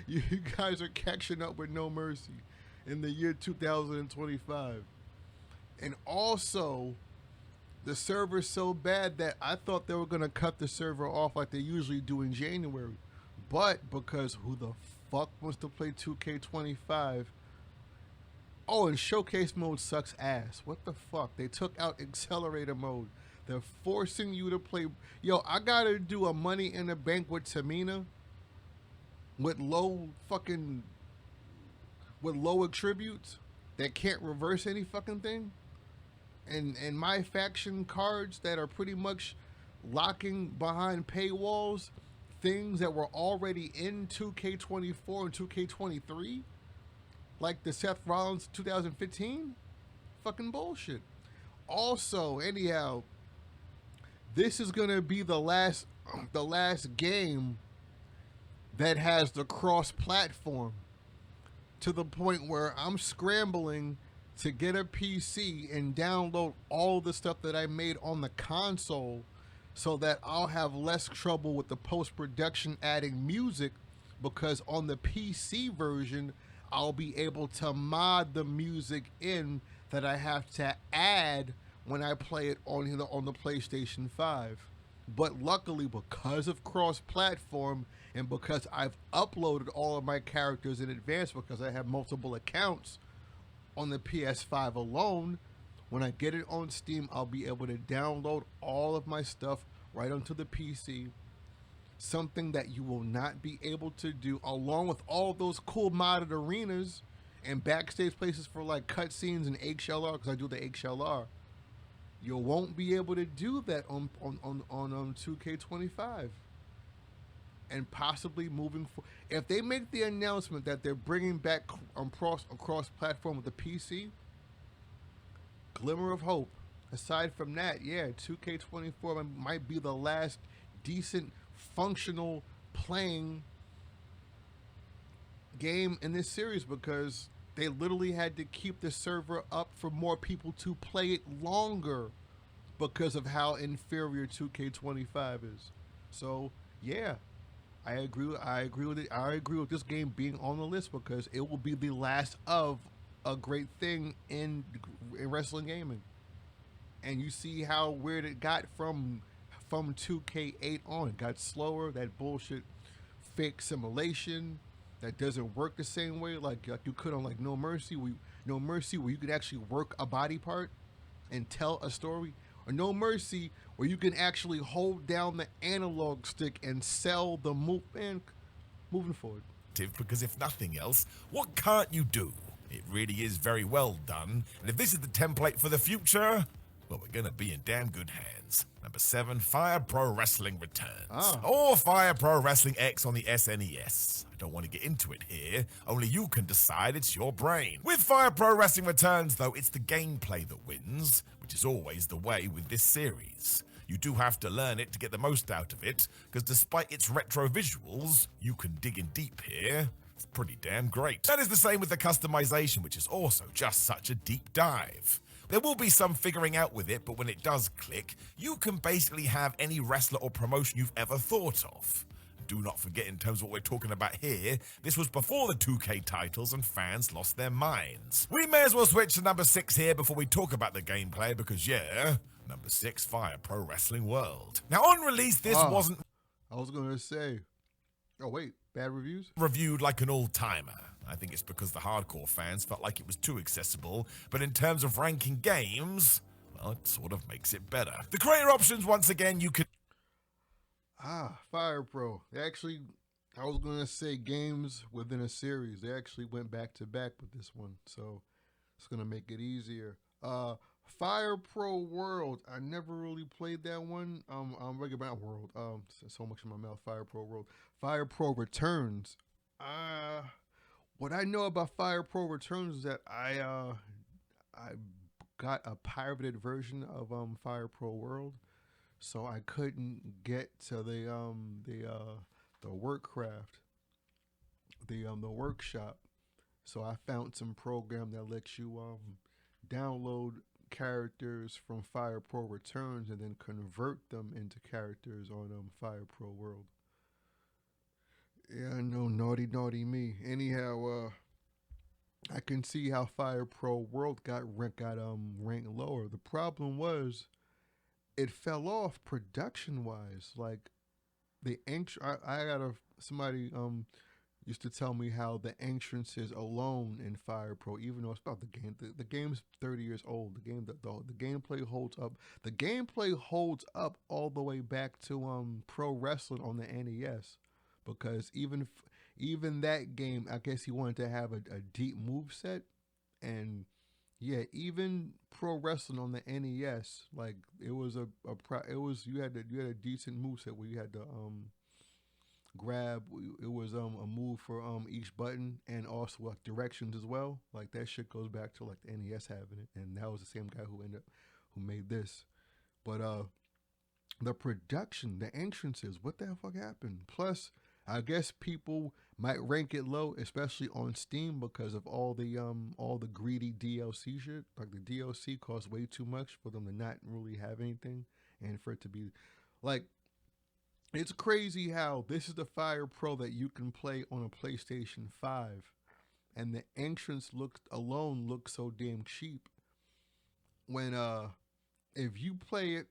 you guys are catching up with No Mercy in the year 2025. And also, the server's so bad that I thought they were gonna cut the server off like they usually do in January. But because who the fuck wants to play 2K25? Oh, and showcase mode sucks ass. What the fuck? They took out accelerator mode. They're forcing you to play. Yo, I gotta do a money in the bank with Tamina with low attributes that can't reverse any fucking thing. And my faction cards that are pretty much locking behind paywalls things that were already in 2K24 and 2K23, like the Seth Rollins 2015, fucking bullshit. Also, anyhow, this is gonna be the last game that has the cross platform, to the point where I'm scrambling to get a PC and download all the stuff that I made on the console so that I'll have less trouble with the post production adding music, because on the PC version I'll be able to mod the music in that I have to add when I play it on the PlayStation 5. But luckily, because of cross platform and because I've uploaded all of my characters in advance because I have multiple accounts on the PS5 alone, when I get it on Steam, I'll be able to download all of my stuff right onto the PC. Something that you will not be able to do, along with all those cool modded arenas and backstage places for like cutscenes and HLR, because I do the HLR. You won't be able to do that on 2K25, and possibly moving forward. If they make the announcement that they're bringing back across platform with the PC, glimmer of hope. Aside from that, yeah, 2K24 might be the last decent, functional playing game in this series, because they literally had to keep the server up for more people to play it longer because of how inferior 2K25 is. So, yeah, I agree. I agree with it. I agree with this game being on the list because it will be the last of a great thing in wrestling gaming. And you see how weird it got from 2K8 on. It got slower. That bullshit fake simulation that doesn't work the same way like you could on like No Mercy. No Mercy where you could actually work a body part and tell a story, or No Mercy where you can actually hold down the analog stick and sell the move. And moving forward. Because if nothing else, what can't you do? It really is very well done, and if this is the template for the future, well, we're gonna be in damn good hands. Number 7, Fire Pro Wrestling returns. Or Fire Pro Wrestling X on the SNES. I don't want to get into it here, only you can decide, it's your brain. With Fire Pro Wrestling Returns, though, it's the gameplay that wins, which is always the way with this series. You do have to learn it to get the most out of it, because despite its retro visuals, you can dig in deep here. It's pretty damn great. That is the same with the customization, which is also just such a deep dive. There will be some figuring out with it, but when it does click, you can basically have any wrestler or promotion you've ever thought of. Do not forget, in terms of what we're talking about here, this was before the 2K titles and fans lost their minds. We may as well switch to number 6 here before we talk about the gameplay, because yeah, number 6, Fire Pro Wrestling World. Now on release, this wasn't... I was going to say... Oh wait, bad reviews? Reviewed like an all-timer. I think it's because the hardcore fans felt like it was too accessible, but in terms of ranking games, well, it sort of makes it better. The creator options, once again, you could... Fire Pro. I was going to say games within a series. They actually went back to back with this one, so it's going to make it easier. Fire Pro World. I never really played that one. Regular World. So much in my mouth. Fire Pro World. Fire Pro Returns. What I know about Fire Pro Returns is that I got a pirated version of Fire Pro World, so I couldn't get to the workcraft, the workshop. So I found some program that lets you download characters from Fire Pro Returns and then convert them into characters on Fire Pro World. Yeah, I know, naughty me. Anyhow, I can see how Fire Pro World got ranked lower. The problem was it fell off production wise. Like the I got a somebody used to tell me how the entrances alone in Fire Pro, even though it's about the game, the game's 30 years old. The gameplay holds up. The gameplay holds up all the way back to pro wrestling on the NES, because even that game, I guess he wanted to have a deep move set, and yeah, even pro wrestling on the NES, like it was it was you had a decent move set where you had to grab. It was a move for each button, and also like directions as well. Like that shit goes back to like the NES having it, and that was the same guy who made this. But the production, the entrances, what the fuck happened? Plus, I guess people might rank it low, especially on Steam, because of all the greedy DLC shit. Like the DLC costs way too much for them to not really have anything, and for it to be like, it's crazy how this is the Fire Pro that you can play on a PlayStation 5, and the entrance looks so damn cheap. When if you play it,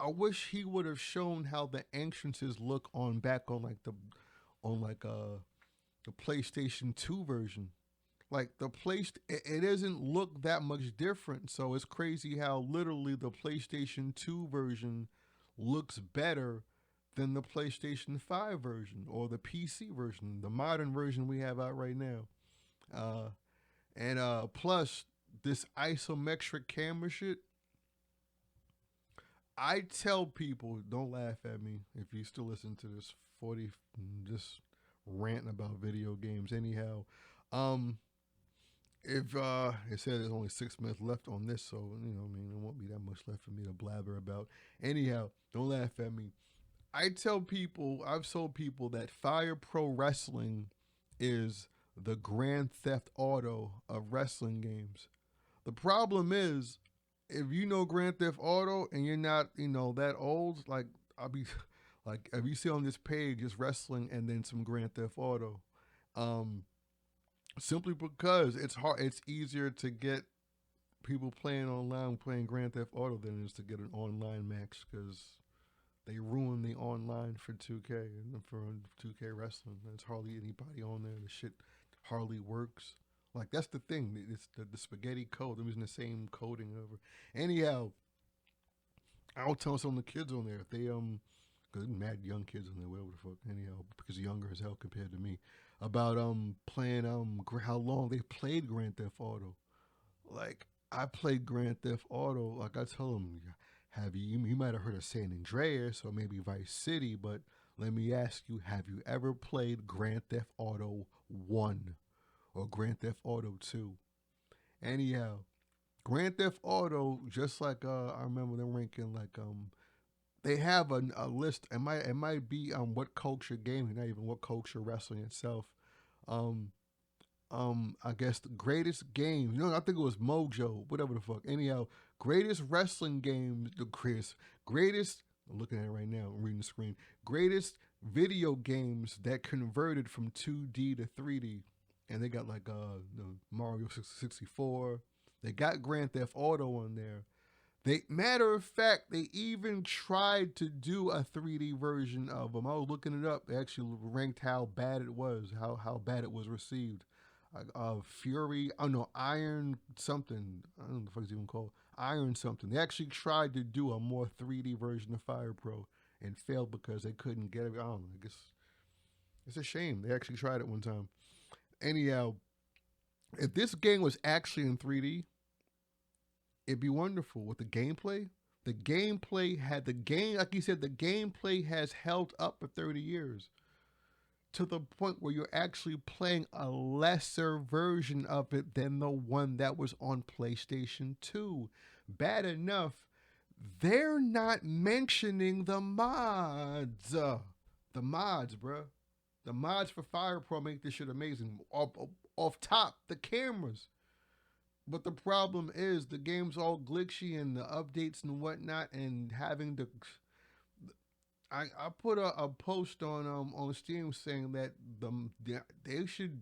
I wish he would have shown how the entrances look on back on like the PlayStation 2 version. Like it doesn't look that much different. So it's crazy how literally the PlayStation 2 version looks better than the PlayStation 5 version or the PC version, the modern version we have out right now. Uh, and plus this isometric camera shit. I tell people, don't laugh at me if you still listen to this 40 just ranting about video games. Anyhow, um, if it said there's only 6 minutes left on this, so I mean, there won't be that much left for me to blabber about. Anyhow, don't laugh at me. I've told people that Fire Pro Wrestling is the Grand Theft Auto of wrestling games. The problem is, if you know Grand Theft Auto and you're not, that old, like I'll be, like if you see on this page, it's wrestling and then some Grand Theft Auto. Um, Simply because it's hard, it's easier to get people playing online playing Grand Theft Auto than it is to get an online match, because they ruined the online for 2K and for 2K wrestling. There's hardly anybody on there. The shit hardly works. Like that's the thing. It's the spaghetti code. They're using the same coding over. Anyhow, I'll tell some of the kids on there if they because mad young kids on there, whatever the fuck. Anyhow, because younger as hell compared to me, about playing how long they played Grand Theft Auto. Like I played Grand Theft Auto. Like I tell them, have you might have heard of San Andreas or maybe Vice City, but let me ask you, have you ever played Grand Theft Auto 1 or Grand Theft Auto 2? Anyhow, Grand Theft Auto, just like I remember them ranking like they have a list. It might be what culture gaming, not even what culture wrestling itself. Um I guess the greatest games. I think it was Mojo, whatever the fuck. Anyhow, greatest wrestling games, greatest. I'm looking at it right now. I'm reading the screen. Greatest video games that converted from 2D to 3D, and they got like Mario 64. They got Grand Theft Auto on there. They, matter of fact, they even tried to do a 3D version of them. I was looking it up. They actually ranked how bad it was, how bad it was received. Fury, oh no, Iron something. I don't know what it's even called. Iron something. They actually tried to do a more 3D version of Fire Pro and failed because they couldn't get it. I don't know. I guess it's a shame. They actually tried it one time. Anyhow, if this game was actually in 3D, it'd be wonderful with the gameplay. The gameplay had the game, like you said, the gameplay has held up for 30 years to the point where you're actually playing a lesser version of it than the one that was on PlayStation 2. Bad enough, they're not mentioning the mods. The mods, bruh. The mods for Fire Pro make this shit amazing. Off top, the cameras. But the problem is the game's all glitchy and the updates and whatnot, and having to. I put a post on Steam saying that they should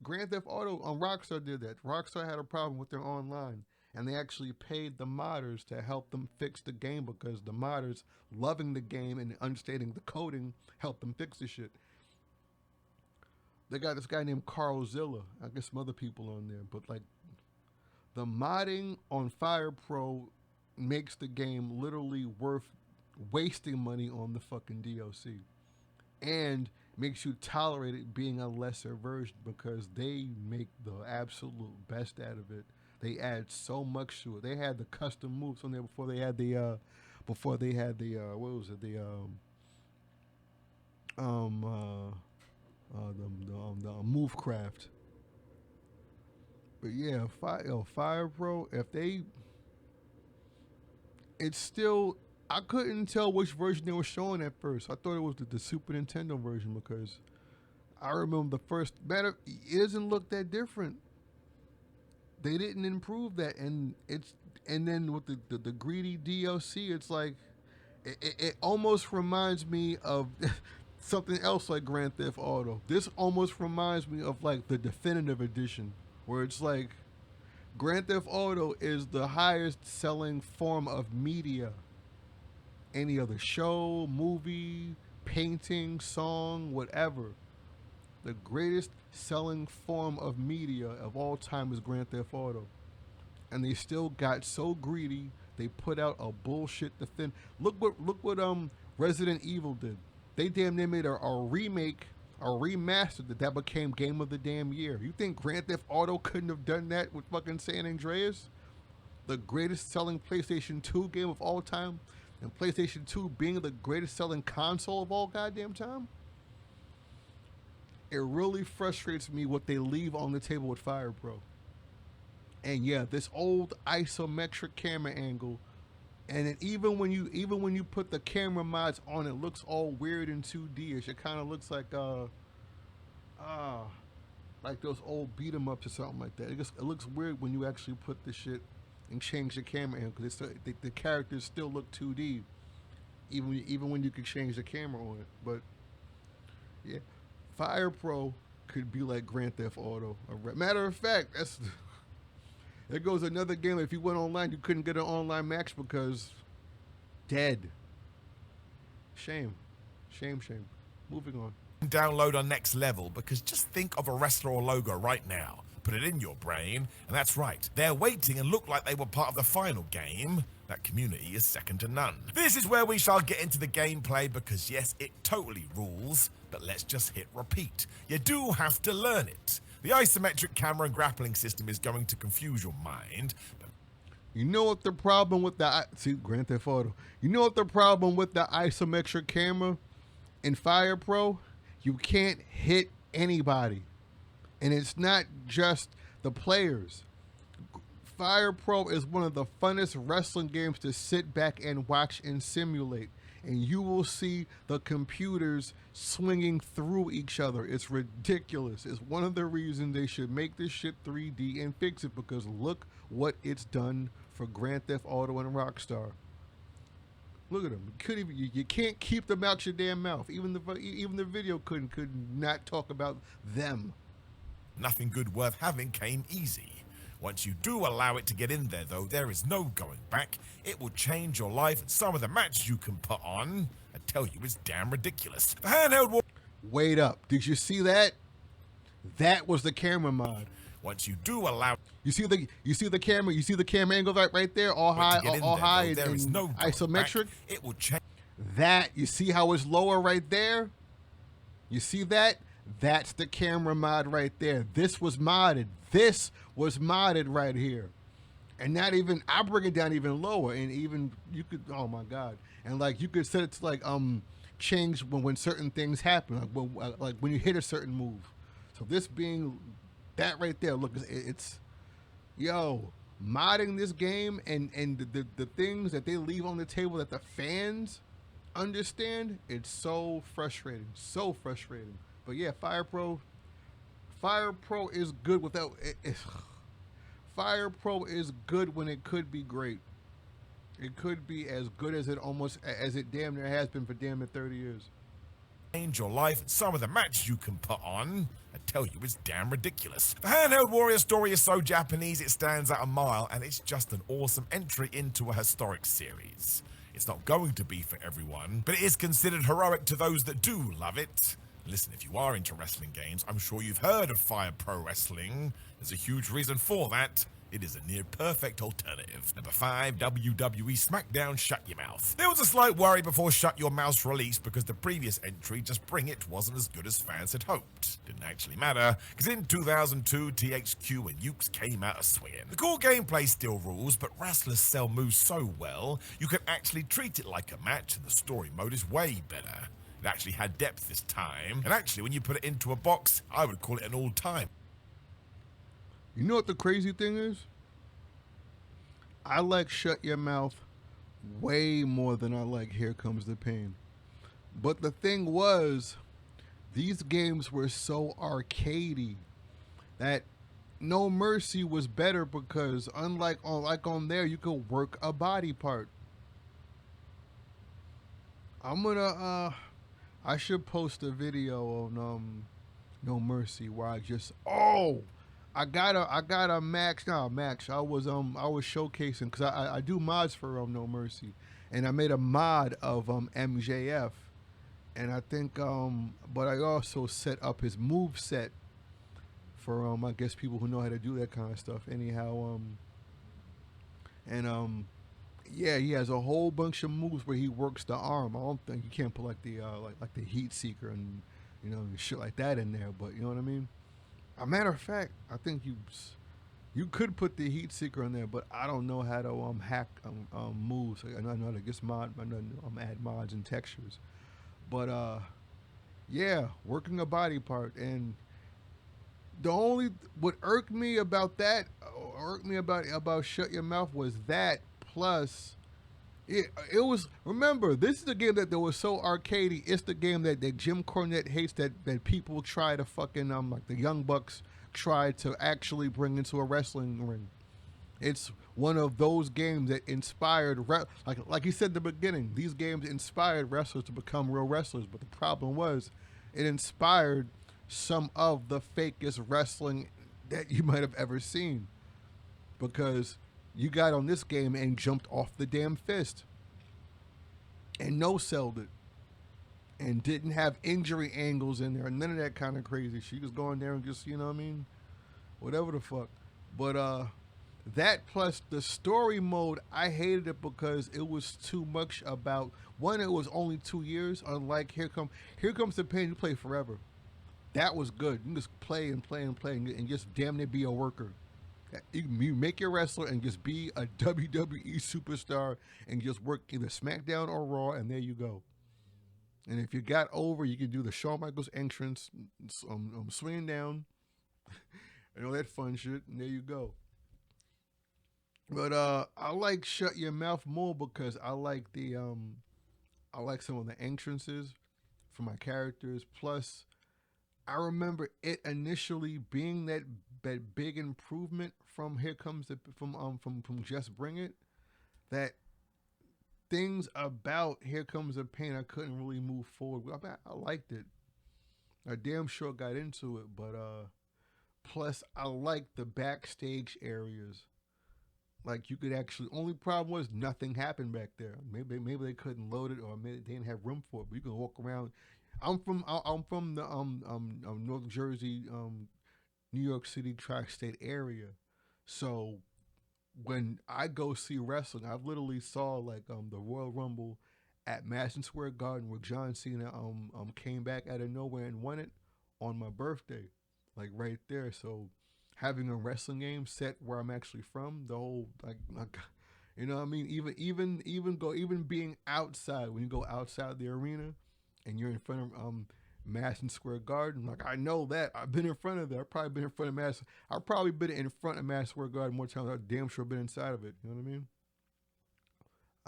Grand Theft Auto on Rockstar did that. Rockstar had a problem with their online, and they actually paid the modders to help them fix the game because the modders loving the game and understanding the coding helped them fix the shit. They got this guy named Carl Zilla. I guess some other people on there, but like the modding on Fire Pro makes the game literally worth wasting money on the fucking DLC, and makes you tolerate it being a lesser version because they make the absolute best out of it. They add so much to it. They had the custom moves on there before they had the what was it, um the move craft. But yeah, Fire Pro, if they, it's still, I couldn't tell which version they were showing at first. I thought it was the Super Nintendo version because I remember the first matter. It doesn't look that different. They didn't improve that, and then with the greedy DLC, it's like it almost reminds me of something else like Grand Theft Auto. This almost reminds me of like the definitive edition, where it's like Grand Theft Auto is the highest selling form of media. Any other show, movie, painting, song, whatever. The greatest selling form of media of all time is Grand Theft Auto. And they still got so greedy, they put out a bullshit defend. Look what Resident Evil did. They damn near made a remake, a remaster that became Game of the Damn Year. You think Grand Theft Auto couldn't have done that with fucking San Andreas? The greatest selling PlayStation 2 game of all time, and PlayStation 2 being the greatest selling console of all goddamn time? It really frustrates me what they leave on the table with Fire Pro. And yeah, this old isometric camera angle, and then even when you put the camera mods on, it looks all weird in 2D-ish. It kind of looks like those old beat 'em ups or something like that. It looks weird when you actually put the shit and change the camera angle because the characters still look 2D, even when you can change the camera on it. But yeah, Fire Pro could be like Grand Theft Auto. Matter of fact, there goes another game. If you went online, you couldn't get an online match because dead. Shame. Moving on. Download on Next Level, because just think of a wrestler or logo right now. Put it in your brain, and that's right. They're waiting and look like they were part of the final game. That community is second to none. This is where we shall get into the gameplay because yes, it totally rules, but let's just hit repeat. You do have to learn it. The isometric camera and grappling system is going to confuse your mind. You know what the problem with Grand Theft Auto. You know what the problem with the isometric camera in Fire Pro? You can't hit anybody. And it's not just the players. Fire Pro is one of the funnest wrestling games to sit back and watch and simulate. And you will see the computers swinging through each other. It's ridiculous. It's one of the reasons they should make this shit 3D and fix it, because look what it's done for Grand Theft Auto and Rockstar. Look at them. You can't keep them out your damn mouth. Even the video could not talk about them. Nothing good worth having came easy. Once you do allow it to get in there, though, there is no going back. It will change your life, and some of the matches you can put on, I tell you, is damn ridiculous. The handheld... Wait up. Did you see that? That was the camera mod. Once you do allow... You see the camera angle right there, all high, and there is no isometric. Back. It will change. That, you see how it's lower right there? You see that? That's the camera mod right there. This was modded. This was modded right here. And not even, I bring it down even lower, and even you could, oh my God. And like you could set it to like change when certain things happen, like when you hit a certain move. So this being that right there, look, it's yo, modding this game and the things that they leave on the table that the fans understand, it's so frustrating. But yeah, Fire Pro is good without it. Fire Pro is good when it could be great. It could be as good as it damn near has been for damn near 30 years. change your life, and some of the matches you can put on, I tell you, it's damn ridiculous. The Handheld Warrior story is so Japanese it stands out a mile, and it's just an awesome entry into a historic series. It's not going to be for everyone, but it is considered heroic to those that do love it. Listen, if you are into wrestling games, I'm sure you've heard of Fire Pro Wrestling. There's a huge reason for that. It is a near perfect alternative. Number 5, WWE SmackDown Shut Your Mouth. There was a slight worry before Shut Your Mouth's release because the previous entry, Just Bring It, wasn't as good as fans had hoped. Didn't actually matter, because in 2002, THQ and Ukes came out a swinging. The core gameplay still rules, but wrestlers sell moves so well, you can actually treat it like a match, and the story mode is way better. It actually had depth this time, and actually when you put it into a box, I would call it an all-time. You know what the crazy thing is? I like Shut Your Mouth way more than I like Here Comes the Pain. But the thing was, these games were so arcadey that No Mercy was better because unlike on there, you could work a body part. I'm gonna I should post a video on No Mercy where I got a max. Nah, max. I was showcasing because I do mods for No Mercy, and I made a mod of MJF, and I think but I also set up his move set for I guess people who know how to do that kind of stuff. Anyhow, and yeah, he has a whole bunch of moves where he works the arm. I don't think you can't put like the like the heat seeker and shit like that in there, but you know what I mean. A matter of fact, I think you could put the heat seeker in there, but I don't know how to hack moves. I know how to just I know, add mods and textures, but yeah, working a body part. And the only what irked me about that, irked me about Shut Your Mouth was that plus it was, remember, this is the game that was so arcadey. It's the game that Jim Cornette hates, that people try to fucking like the Young Bucks try to actually bring into a wrestling ring. It's one of those games that inspired like he said in the beginning, these games inspired wrestlers to become real wrestlers, but the problem was it inspired some of the fakest wrestling that you might have ever seen, because you got on this game and jumped off the damn fist and no selled it and didn't have injury angles in there, none of that kind of crazy. She was going there and just, you know what I mean, whatever the fuck. But that plus the story mode, I hated it because it was too much about one. It was only 2 years, unlike Here Comes the Pain. You play forever. That was good. You can just play and play and play and just damn near be a worker. You make your wrestler and just be a WWE superstar and just work either SmackDown or Raw, and there you go. And if you got over, you can do the Shawn Michaels entrance, swinging down, and all that fun shit, and there you go. But I like Shut Your Mouth more because I like some of the entrances for my characters. Plus, I remember it initially being that big improvement from Here Comes the from Just Bring It. That things about Here Comes the Pain I couldn't really move forward with. I liked it. I damn sure got into it, but plus I liked the backstage areas. Like you could actually. Only problem was nothing happened back there. Maybe they couldn't load it, or maybe they didn't have room for it. But you can walk around. I'm from the North Jersey, New York City tri-state area, so when I go see wrestling, I've literally saw like the Royal Rumble at Madison Square Garden where John Cena came back out of nowhere and won it on my birthday, like right there. So having a wrestling game set where I'm actually from, the whole like you know what I mean. Even being outside, when you go outside the arena and you're in front of Madison Square Garden. Like I know that I've been in front of that. I've probably been in front of Madison. I've probably been in front of Madison Square Garden more times. I've damn sure been inside of it. You know what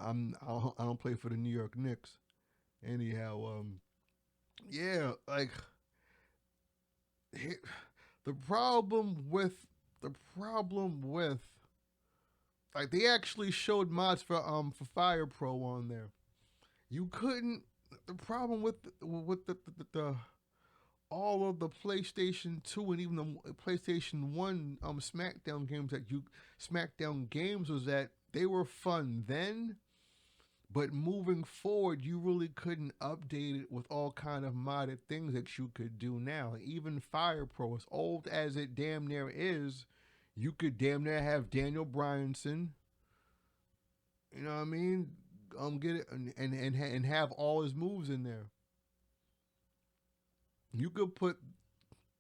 I mean? I don't play for the New York Knicks. Anyhow, yeah, like the the problem with like they actually showed mods for Fire Pro on there. You couldn't the problem with the all of the PlayStation 2 and even the PlayStation 1 SmackDown games SmackDown games was that they were fun then, but moving forward you really couldn't update it with all kind of modded things that you could do now. Even Fire Pro, as old as it damn near is, you could damn near have Daniel Bryanson, you know what I mean? Get it and have all his moves in there. You could put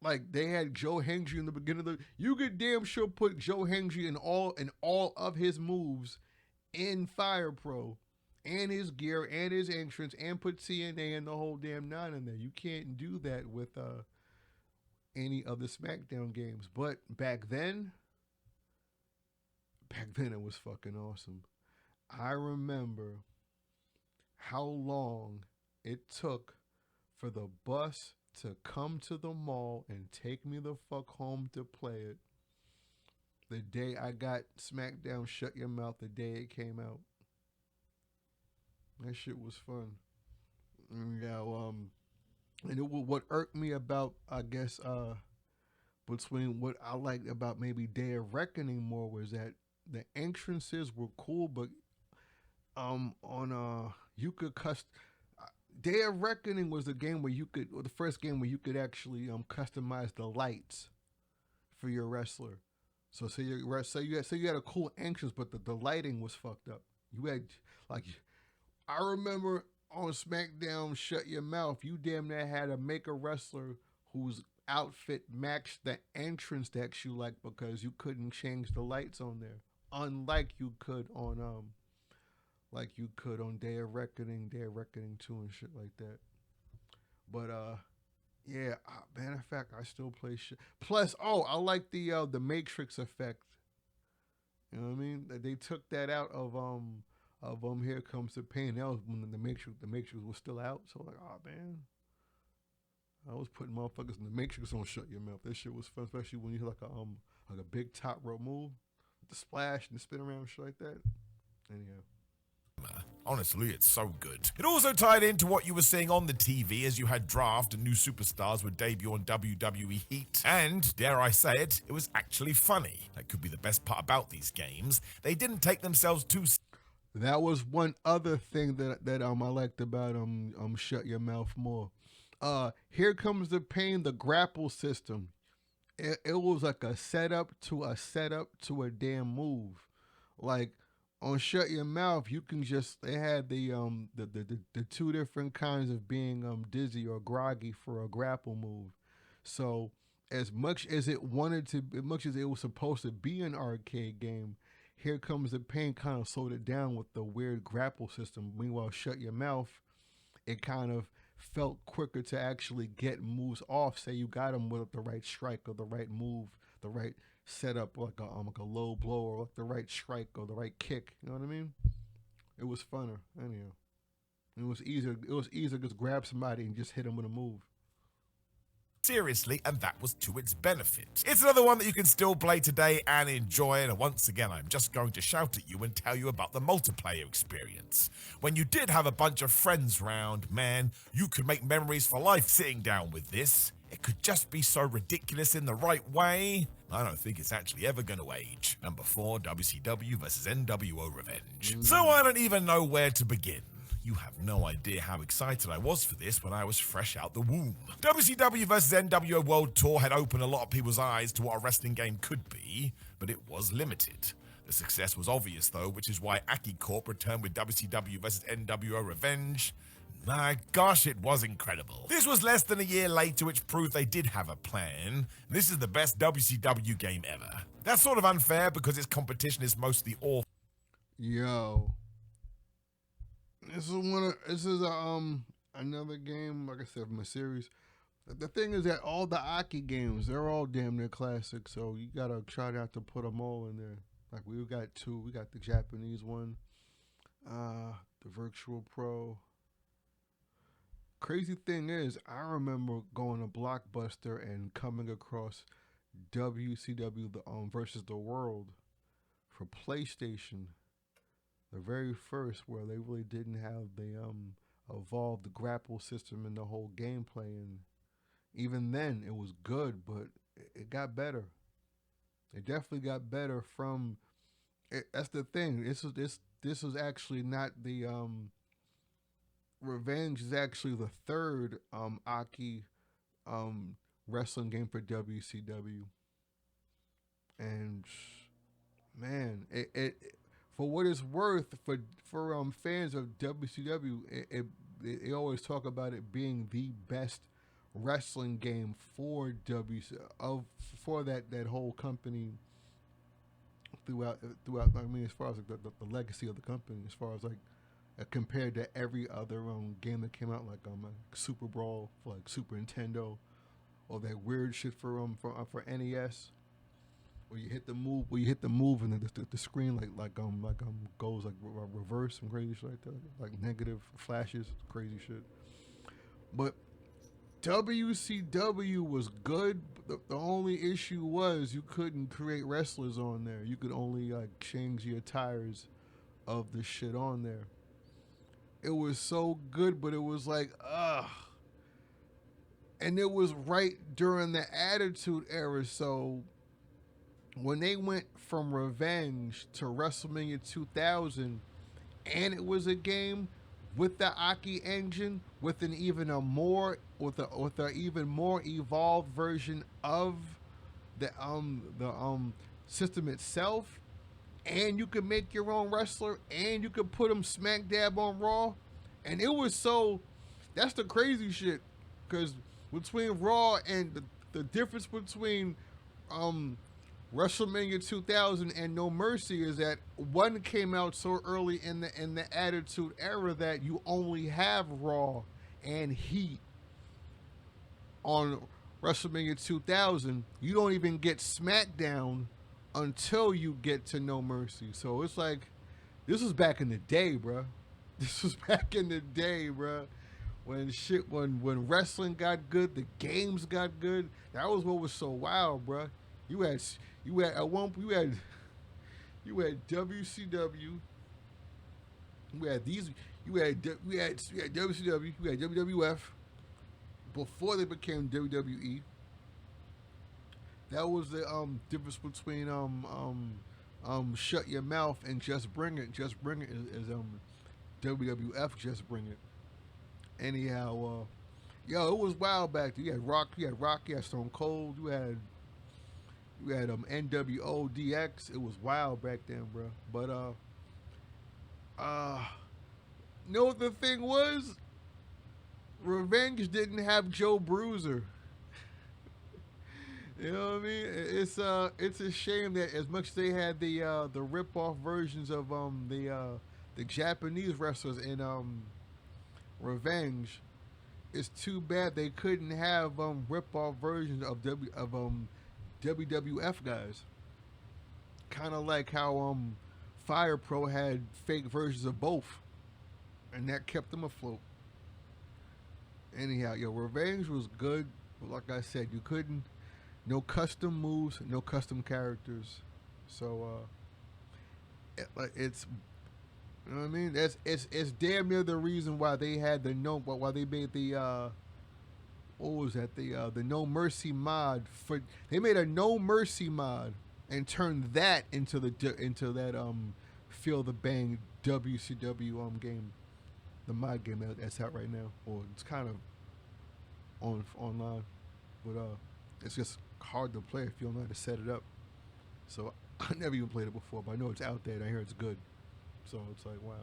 like they had Joe Hendry in the beginning of the. You could damn sure put Joe Hendry in all of his moves in Fire Pro, and his gear and his entrance, and put TNA and the whole damn nine in there. You can't do that with any other SmackDown games. But back then it was fucking awesome. I remember how long it took for the bus to come to the mall and take me the fuck home to play it. The day I got SmackDown Shut Your Mouth, the day it came out. That shit was fun. Yeah, and what irked me about, I guess, between what I liked about maybe Day of Reckoning more was that the entrances were cool, but on you could Day of Reckoning was the game where you could, or the first game where you could actually customize the lights for your wrestler. So you had a cool entrance, but the lighting was fucked up. You had like I remember on SmackDown Shut Your Mouth, you damn near had to make a wrestler whose outfit matched the entrance that you like because you couldn't change the lights on there, unlike you could on Day of Reckoning 2 and shit like that. But yeah, matter of fact, I still play shit. Plus, I like the Matrix effect. You know what I mean? They took that out of Here Comes the Pain. That was when the Matrix was still out. So like, oh man, I was putting motherfuckers in the Matrix on Shut Your Mouth. That shit was fun, especially when you hit like a big top rope move, with the splash and the spin around and shit like that. Anyhow. Honestly, it's so good. It also tied into what you were seeing on the TV as you had draft and new superstars would debut on WWE Heat. And, dare I say it, it was actually funny. That could be the best part about these games. They didn't take themselves too That was one other thing that I liked about Shut Your Mouth more. Here Comes the Pain, the grapple system. It was like a setup to a damn move. Like on Shut Your Mouth, you can just they had the two different kinds of being dizzy or groggy for a grapple move. So as much as as much as it was supposed to be an arcade game, Here Comes the Pain kind of slowed it down with the weird grapple system. Meanwhile, Shut Your Mouth, it kind of felt quicker to actually get moves off. Say you got them with the right strike or the right move, the right setup, like a low blow or like the right strike or the right kick. You know what I mean? It was funner. Anyhow, it was easier. It was easier to just grab somebody and just hit them with a move. seriously, and that was to its benefit. It's another one that you can still play today and enjoy, and once again, I'm just going to shout at you and tell you about the multiplayer experience. When you did have a bunch of friends round, man, you could make memories for life sitting down with this. It could just be so ridiculous in the right way. I don't think it's actually ever going to age. Number 4, WCW vs NWO Revenge. So I don't even know where to begin. You have no idea how excited I was for this when I was fresh out the womb. WCW vs NWO World Tour had opened a lot of people's eyes to what a wrestling game could be, but it was limited. The success was obvious though, which is why Aki Corp returned with WCW vs NWO Revenge. My gosh, it was incredible. This was less than a year later, which proved they did have a plan. This is the best WCW game ever. That's sort of unfair because its competition is mostly awful. Yo, this is another game, like I said, from a series. The thing is that all the Aki games, they're all damn near classic, so you gotta try not to put them all in there. Like we got two. We got the Japanese one, the Virtual Pro. Crazy thing is, I remember going to Blockbuster and coming across WCW versus the World for PlayStation, the very first, where they really didn't have the evolved the grapple system and the whole gameplay. And even then, it was good, but it got better. It definitely got better from. That's the thing. This was actually not the Revenge is actually the third Aki um wrestling game for WCW, and man, for what it's worth for fans of WCW, they always talk about it being the best wrestling game for of for that whole company throughout. I mean, as far as like the legacy of the company, as far as like compared to every other game that came out, like Super Brawl for like Super Nintendo, or that weird shit for NES, where you hit the move and then the screen goes like reverse and crazy shit like that, like negative flashes, crazy shit. But WCW was good. The only issue was you couldn't create wrestlers on there. You could only like change your tires of the shit on there. It was so good, but it was like, ugh. And it was right during the Attitude Era, so when they went from Revenge to WrestleMania 2000, and it was a game with the Aki engine, with an even a more with a even more evolved version of the system itself, and you could make your own wrestler, and you could put them smack dab on Raw, and it was so. That's the crazy shit, because between Raw and the difference between um WrestleMania 2000 and No Mercy is that one came out so early in the Attitude Era that you only have Raw and Heat on WrestleMania 2000. You don't even get SmackDown until you get to No Mercy. So it's like this was back in the day, bro. This was back in the day, bro. When wrestling got good, the games got good. That was what was so wild, bro. You had you had at one you had WCW. You had these. You had WCW. You had WWF before they became WWE. That was the difference between Shut Your Mouth and Just Bring It. Just Bring It is WWF. Just Bring It. Anyhow, yo, it was wild back then. You had Stone Cold, you had NWO DX. It was wild back then, bro. But uh, you know what the thing was? Revenge didn't have Joe Bruiser. You know what I mean? It's a shame that as much as they had the rip off versions of the Japanese wrestlers in Revenge, it's too bad they couldn't have rip off versions of WWF guys. Kind of like how Fire Pro had fake versions of both, and that kept them afloat. Anyhow, yo, Revenge was good, but like I said, you couldn't. No custom moves, no custom characters. So it's you know what I mean. It's damn near the reason why they had the no why they made the what was that the No Mercy mod for they made a No Mercy mod and turned that into that Feel the Bang WCW game, the mod game that's out right now, or it's kind of online, but it's just hard to play if you don't know how to set it up. So I never even played it before, but I know it's out there and I hear it's good. So it's like wow.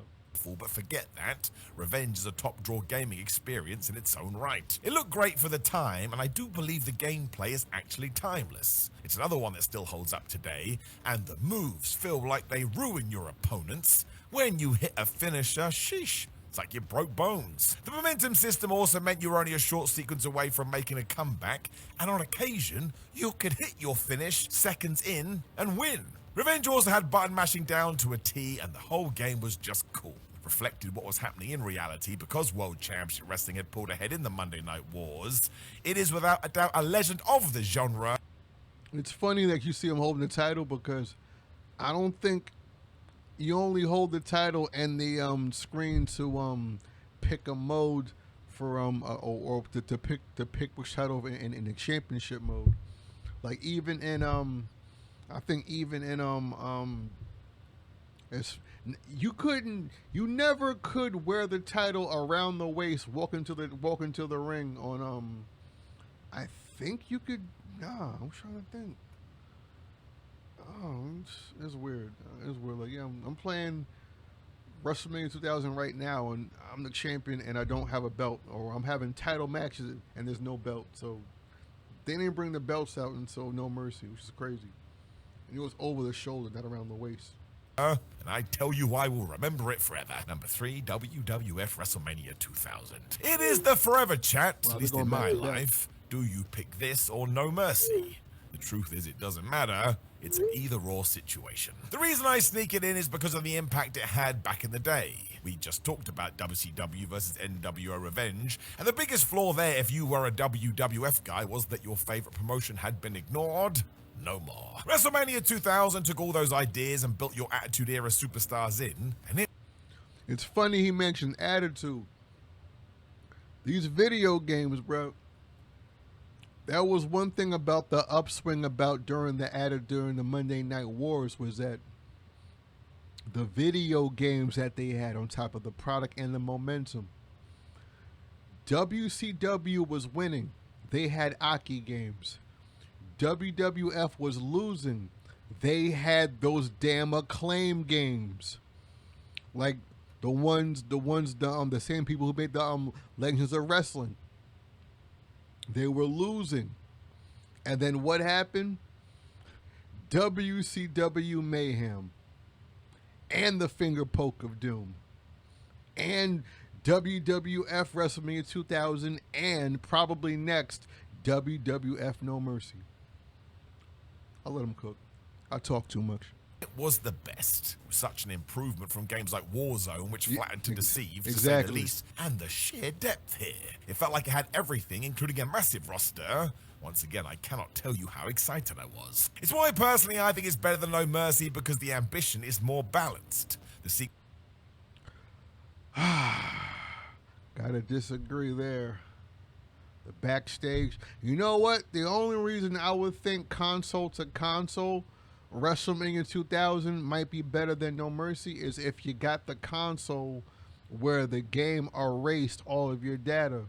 But forget that. Revenge is a top draw gaming experience in its own right. It looked great for the time, and I do believe the gameplay is actually timeless. It's another one that still holds up today, and the moves feel like they ruin your opponents. When you hit a finisher, sheesh. It's like you broke bones. The momentum system also meant you were only a short sequence away from making a comeback, and on occasion, you could hit your finish seconds in and win. Revenge also had button mashing down to a T, and the whole game was just cool. Reflected what was happening in reality because World Championship Wrestling had pulled ahead in the Monday Night Wars. It is without a doubt a legend of the genre. It's funny that you see him holding the title because I don't think you only hold the title and the screen to pick a mode for or to pick which title in the championship mode. Like even in I think even in it's you never could wear the title around the waist, walk into the ring on I think you could. Nah, I'm trying to think. Oh, it's weird. It's weird. Like, yeah, I'm playing WrestleMania 2000 right now, and I'm the champion, and I don't have a belt, or I'm having title matches, and there's no belt. So they didn't bring the belts out until No Mercy, which is crazy. And it was over the shoulder, not around the waist. And I tell you, I will remember it forever. Number 3, WWF WrestleMania 2000. It is the forever chat, Wow, at they're least going in back my to back. life. Do you pick this or No Mercy? The truth is, it doesn't matter. It's an either-or situation. The reason I sneak it in is because of the impact it had back in the day. We just talked about WCW versus NWO Revenge, and the biggest flaw there, if you were a WWF guy, was that your favorite promotion had been ignored. No more. WrestleMania 2000 took all those ideas and built your Attitude Era superstars in, and It's funny he mentioned attitude. These video games, bro. That was one thing about the upswing about during the Monday Night Wars was that the video games that they had on top of the product and the momentum. WCW was winning. They had Aki games. WWF was losing. They had those damn Acclaim games. Like the same people who made the Legends of Wrestling. They were losing. And then what happened? WCW Mayhem and the Finger Poke of Doom and WWF WrestleMania 2000 and probably next WWF No Mercy. I'll let them cook. I talk too much. it was the best. Such an improvement from games like Warzone, which flattened to deceive, to say the Exactly. least, and the sheer depth here. It felt like it had everything, including a massive roster. Once again, I cannot tell you how excited I was. It's why, personally, I think it's better than No Mercy, because the ambition is more balanced. The sequel Gotta disagree there. The backstage. You know what? The only reason I would think console to console WrestleMania 2000 might be better than No Mercy is if you got the console where the game erased all of your data,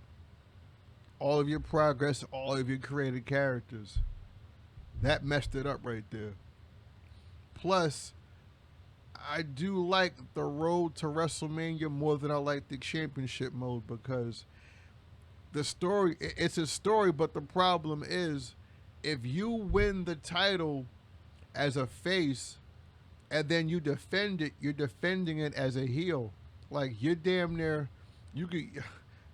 all of your progress, all of your created characters. That messed it up right there. Plus, I do like the road to WrestleMania more than I like the championship mode because the story, it's a story, but the problem is if you win the title as a face and then you defend it, you're defending it as a heel. Like you're damn near, you could,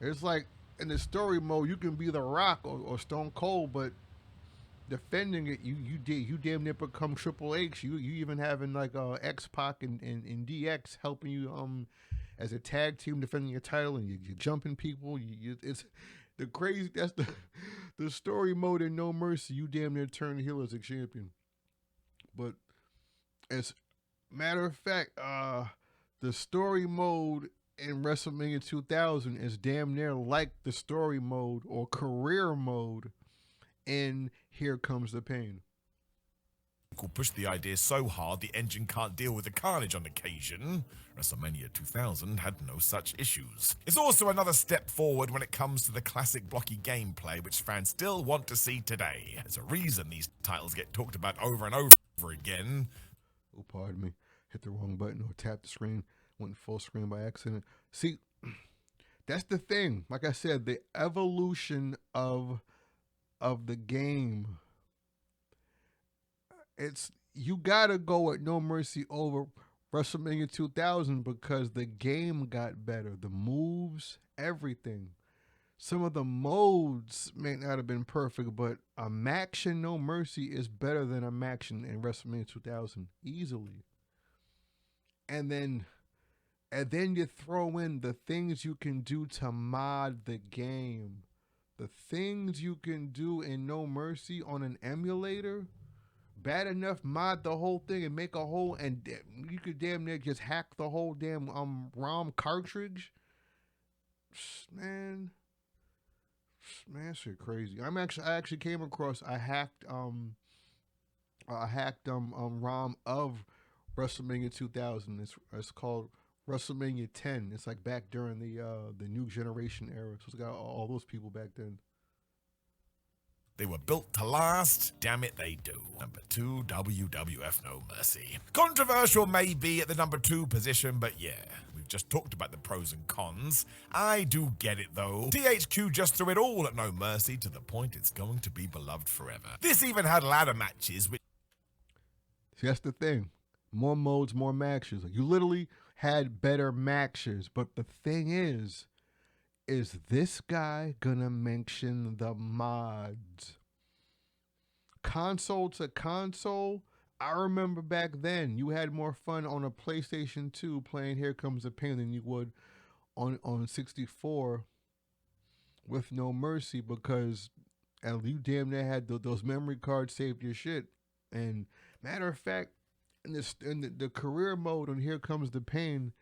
it's like in the story mode, you can be The Rock or Stone Cold, but defending it, you damn near become Triple H. You even having like X Pac and DX helping you as a tag team defending your title, and you're jumping people. It's the crazy. That's the story mode in No Mercy. You damn near turn heel as a champion. But as matter of fact, the story mode in WrestleMania 2000 is damn near like the story mode or career mode in Here Comes the Pain. pushed the idea so hard the engine can't deal with the carnage on occasion. WrestleMania 2000 had no such issues. It's also another step forward when it comes to the classic blocky gameplay which fans still want to see today. There's a reason these titles get talked about over and over again. Oh, pardon me. Hit the wrong button or tapped the screen. Went full screen by accident. See, that's the thing. Like I said, the evolution of the game. It's you gotta go at No Mercy over WrestleMania 2000 because the game got better. The moves, everything. Some of the modes may not have been perfect, but a Maction No Mercy is better than a Maction in WrestleMania 2000 easily. And then you throw in the things you can do to mod the game. The things you can do in No Mercy on an emulator, bad enough mod the whole thing and make a whole, and you could damn near just hack the whole damn ROM cartridge man, man, shit crazy. I actually came across a hacked ROM of WrestleMania 2000. It's called WrestleMania 10. It's like back during the new generation era. So it's got all those people back then. They were built to last. Damn it, they do. Number 2, WWF No Mercy. Controversial maybe at the number 2 position, but yeah, we've just talked about the pros and cons. I do get it though. THQ just threw it all at No Mercy to the point it's going to be beloved forever. This even had ladder matches, which See, that's the thing. More modes, more matches. Like, you literally had better matches. But the thing is this guy gonna mention the mods? Console to console, I remember back then you had more fun on a PlayStation 2 playing Here Comes the Pain than you would on 64 with No Mercy, because you damn near had those memory cards saved your shit. And matter of fact, in the career mode on Here Comes the Pain,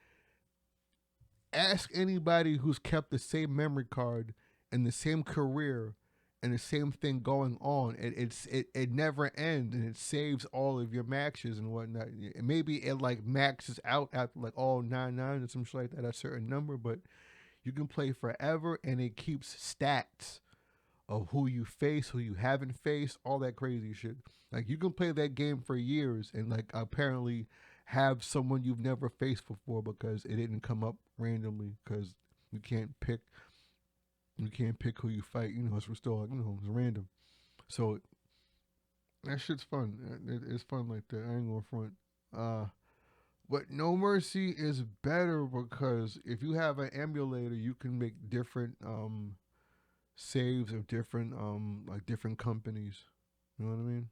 ask anybody who's kept the same memory card and the same career and the same thing going on. It never ends, and it saves all of your matches and whatnot. Maybe it like maxes out at like all 99 or some shit like that, a certain number, but you can play forever, and it keeps stats of who you face, who you haven't faced, all that crazy shit. Like, you can play that game for years and like apparently have someone you've never faced before because it didn't come up randomly, because you can't pick who you fight. It's still like, it's random. So that shit's fun. It's fun like that. I ain't gonna front. But No Mercy is better because if you have an emulator, you can make different saves of different like different companies. You know what I mean?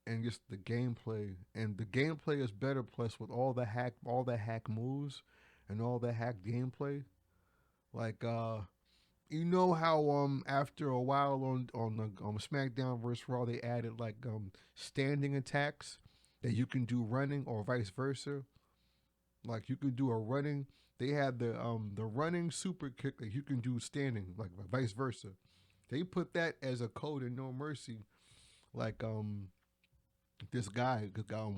And just the gameplay is better. Plus, with all the hack moves, and all the hack gameplay, like you know how after a while on the SmackDown versus Raw, they added like standing attacks that you can do running or vice versa. Like, you can do a running. They had the running super kick that you can do standing, like vice versa. They put that as a code in No Mercy. Like this guy,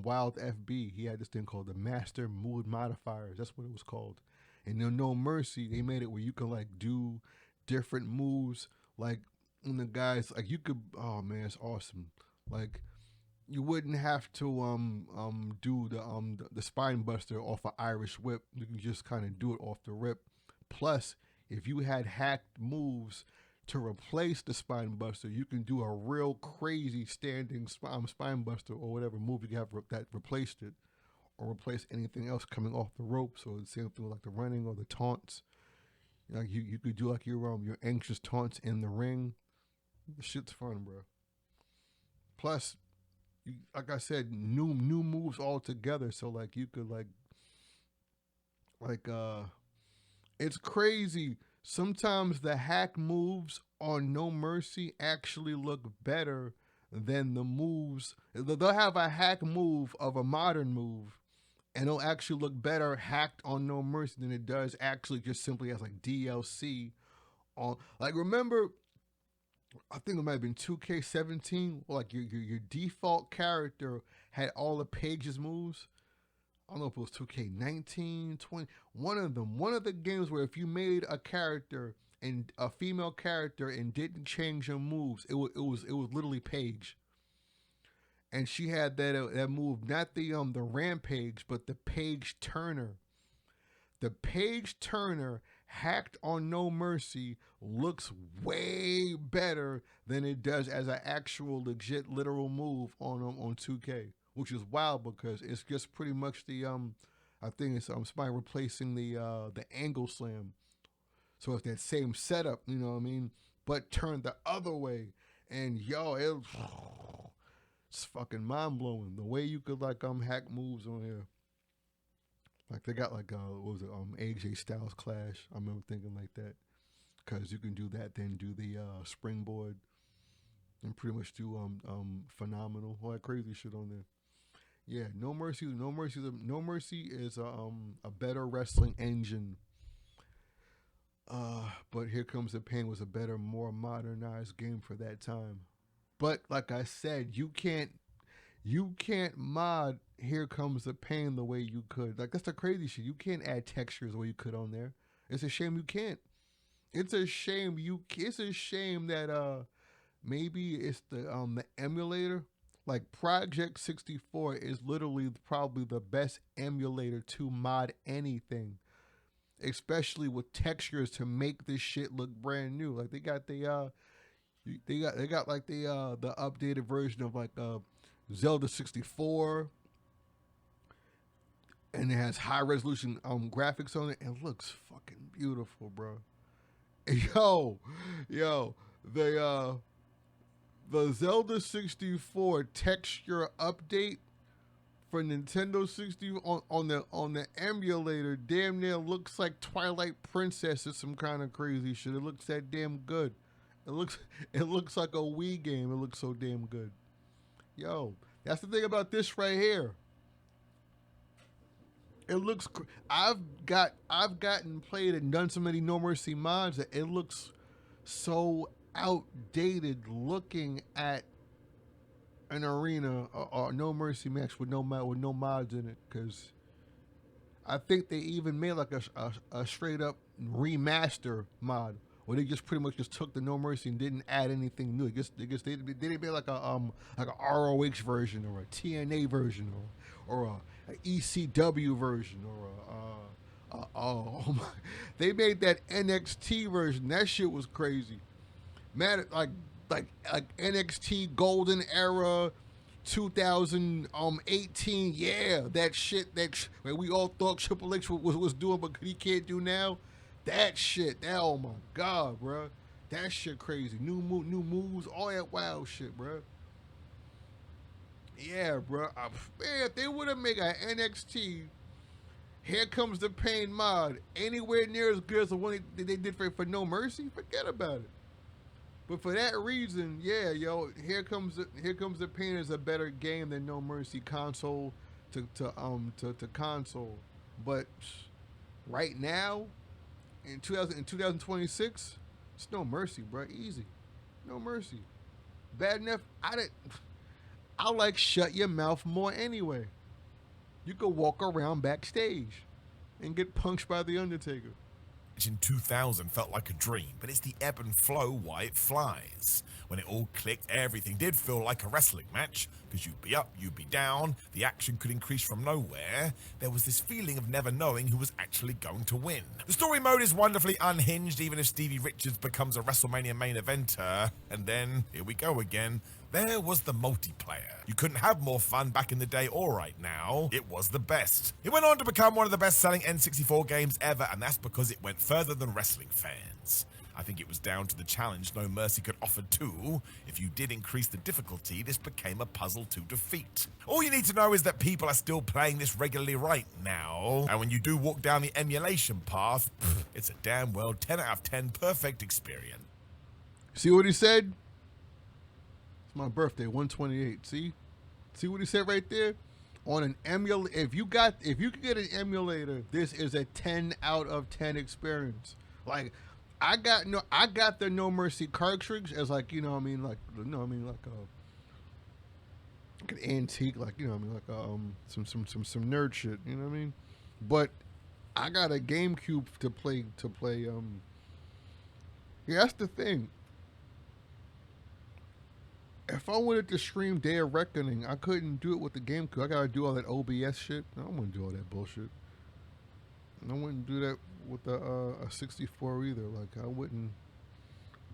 Wild FB, he had this thing called the Master Mood Modifiers. That's what it was called. And then No Mercy, they made it where you can like do different moves. Like, when the guys, like, you could, oh man, it's awesome. Like, you wouldn't have to do the spine buster off an Irish whip. You can just kind of do it off the rip. Plus, if you had hacked moves to replace the spine buster, you can do a real crazy standing spine buster or whatever move you have that replaced it, or replace anything else coming off the rope. So the same thing with like the running or the taunts. Like, you could do like your anxious taunts in the ring. The shit's fun, bro. Plus, like I said, new moves all together. So like, you could like it's crazy. Sometimes the hack moves on No Mercy actually look better than the moves. They'll have a hack move of a modern move, and it'll actually look better hacked on No Mercy than it does actually just simply as like DLC on. Like, remember, I think it might have been 2K17. Like, your default character had all the Page's moves. I don't know if it was 2K19, 20. One of the games where if you made a character and a female character and didn't change her moves, it was literally Paige. And she had that move, not the Rampage, but the Page Turner. The Page Turner hacked on No Mercy looks way better than it does as an actual legit literal move on 2K, which is wild because it's just pretty much the I think it's somebody replacing the angle slam. So it's that same setup, you know what I mean, but turned the other way. And yo, it's fucking mind blowing the way you could like hack moves on here. Like, they got like what was it, AJ Styles Clash. I remember thinking like that, because you can do that, then do the springboard, and pretty much do phenomenal, all that crazy shit on there. Yeah, No Mercy is a better wrestling engine But Here Comes the Pain was a better, more modernized game for that time. But like I said, you can't mod Here Comes the Pain the way you could. Like that's the crazy shit. You can't add textures the way you could on there. It's a shame you can't. It's a shame you. It's a shame that maybe it's the emulator. Like Project 64 is literally probably the best emulator to mod anything, especially with textures to make this shit look brand new. Like they got like the updated version of like Zelda 64, and it has high resolution graphics on it. And it looks fucking beautiful, bro. Yo, yo, the Zelda 64 texture update for Nintendo 60 on the emulator damn near looks like Twilight Princess or some kind of crazy shit. It looks that damn good. It looks it looks like a Wii game. It looks so damn good. Yo, that's the thing about this right here. It looks. I've gotten played and done so many No Mercy mods that it looks so outdated looking at an arena or No Mercy match with no mods in it, because I think they even made like a straight up remaster mod where they just pretty much just took the No Mercy and didn't add anything new. They made like a ROH version or a TNA version or a ECW version or oh my, they made that NXT version. That shit was crazy. Man, like NXT Golden Era 2018, yeah, that shit that we all thought Triple H was doing, but he can't do now. That shit, oh my god, bro, that shit crazy. New moves, all that wild shit, bro. Yeah, bro. Man, if they would have made an NXT Here Comes the Pain mod anywhere near as good as the one they did for No Mercy, forget about it. But for that reason, yeah, yo, Here Comes the Pain is a better game than No Mercy console to console. But right now, in 2026, it's No Mercy, bro. Easy, No Mercy. Bad enough. I like Shut Your Mouth more anyway. You could walk around backstage and get punched by the Undertaker. In 2000 felt like a dream, but it's the ebb and flow why it flies. When it all clicked, everything did feel like a wrestling match, because you'd be up, you'd be down, the action could increase from nowhere. There was this feeling of never knowing who was actually going to win. The story mode is wonderfully unhinged, even if Stevie Richards becomes a WrestleMania main eventer. And then, here we go again. There was the multiplayer. You couldn't have more fun back in the day or right now. It was the best. It went on to become one of the best-selling N64 games ever, and that's because it went further than wrestling fans. I think it was down to the challenge No Mercy could offer too. If you did increase the difficulty, this became a puzzle to defeat. All you need to know is that people are still playing this regularly right now. And when you do walk down the emulation path, it's a damn well 10 out of 10 perfect experience. See what he said? It's my birthday, 128. See what he said right there? On an emulator, if you could get an emulator, this is a 10 out of 10 experience. Like I got the No Mercy cartridge as like, like an antique, like some nerd shit, you know what I mean? But I got a GameCube to play yeah, that's the thing. If I wanted to stream Day of Reckoning, I couldn't do it with the GameCube. I gotta do all that OBS shit. I don't want to do all that bullshit. I wouldn't do that with a 64 either. Like I wouldn't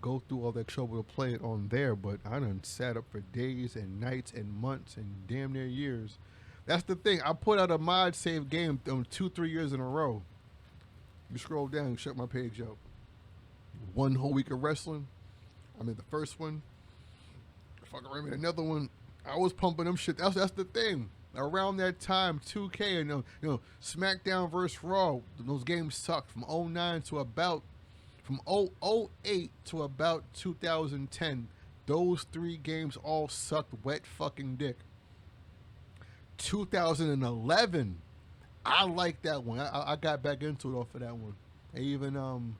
go through all that trouble to play it on there. But I done sat up for days and nights and months and damn near years. That's the thing. I put out a mod save game 2-3 years in a row. You scroll down and shut my page out. One whole week of wrestling. I mean the first one. Fucking remember another one. I was pumping them shit. That's the thing. Around that time, 2K and SmackDown vs. Raw, those games sucked from '09 to about from 08 to about 2010. Those 3 games all sucked wet fucking dick. 2011, I like that one. I got back into it off of that one. I even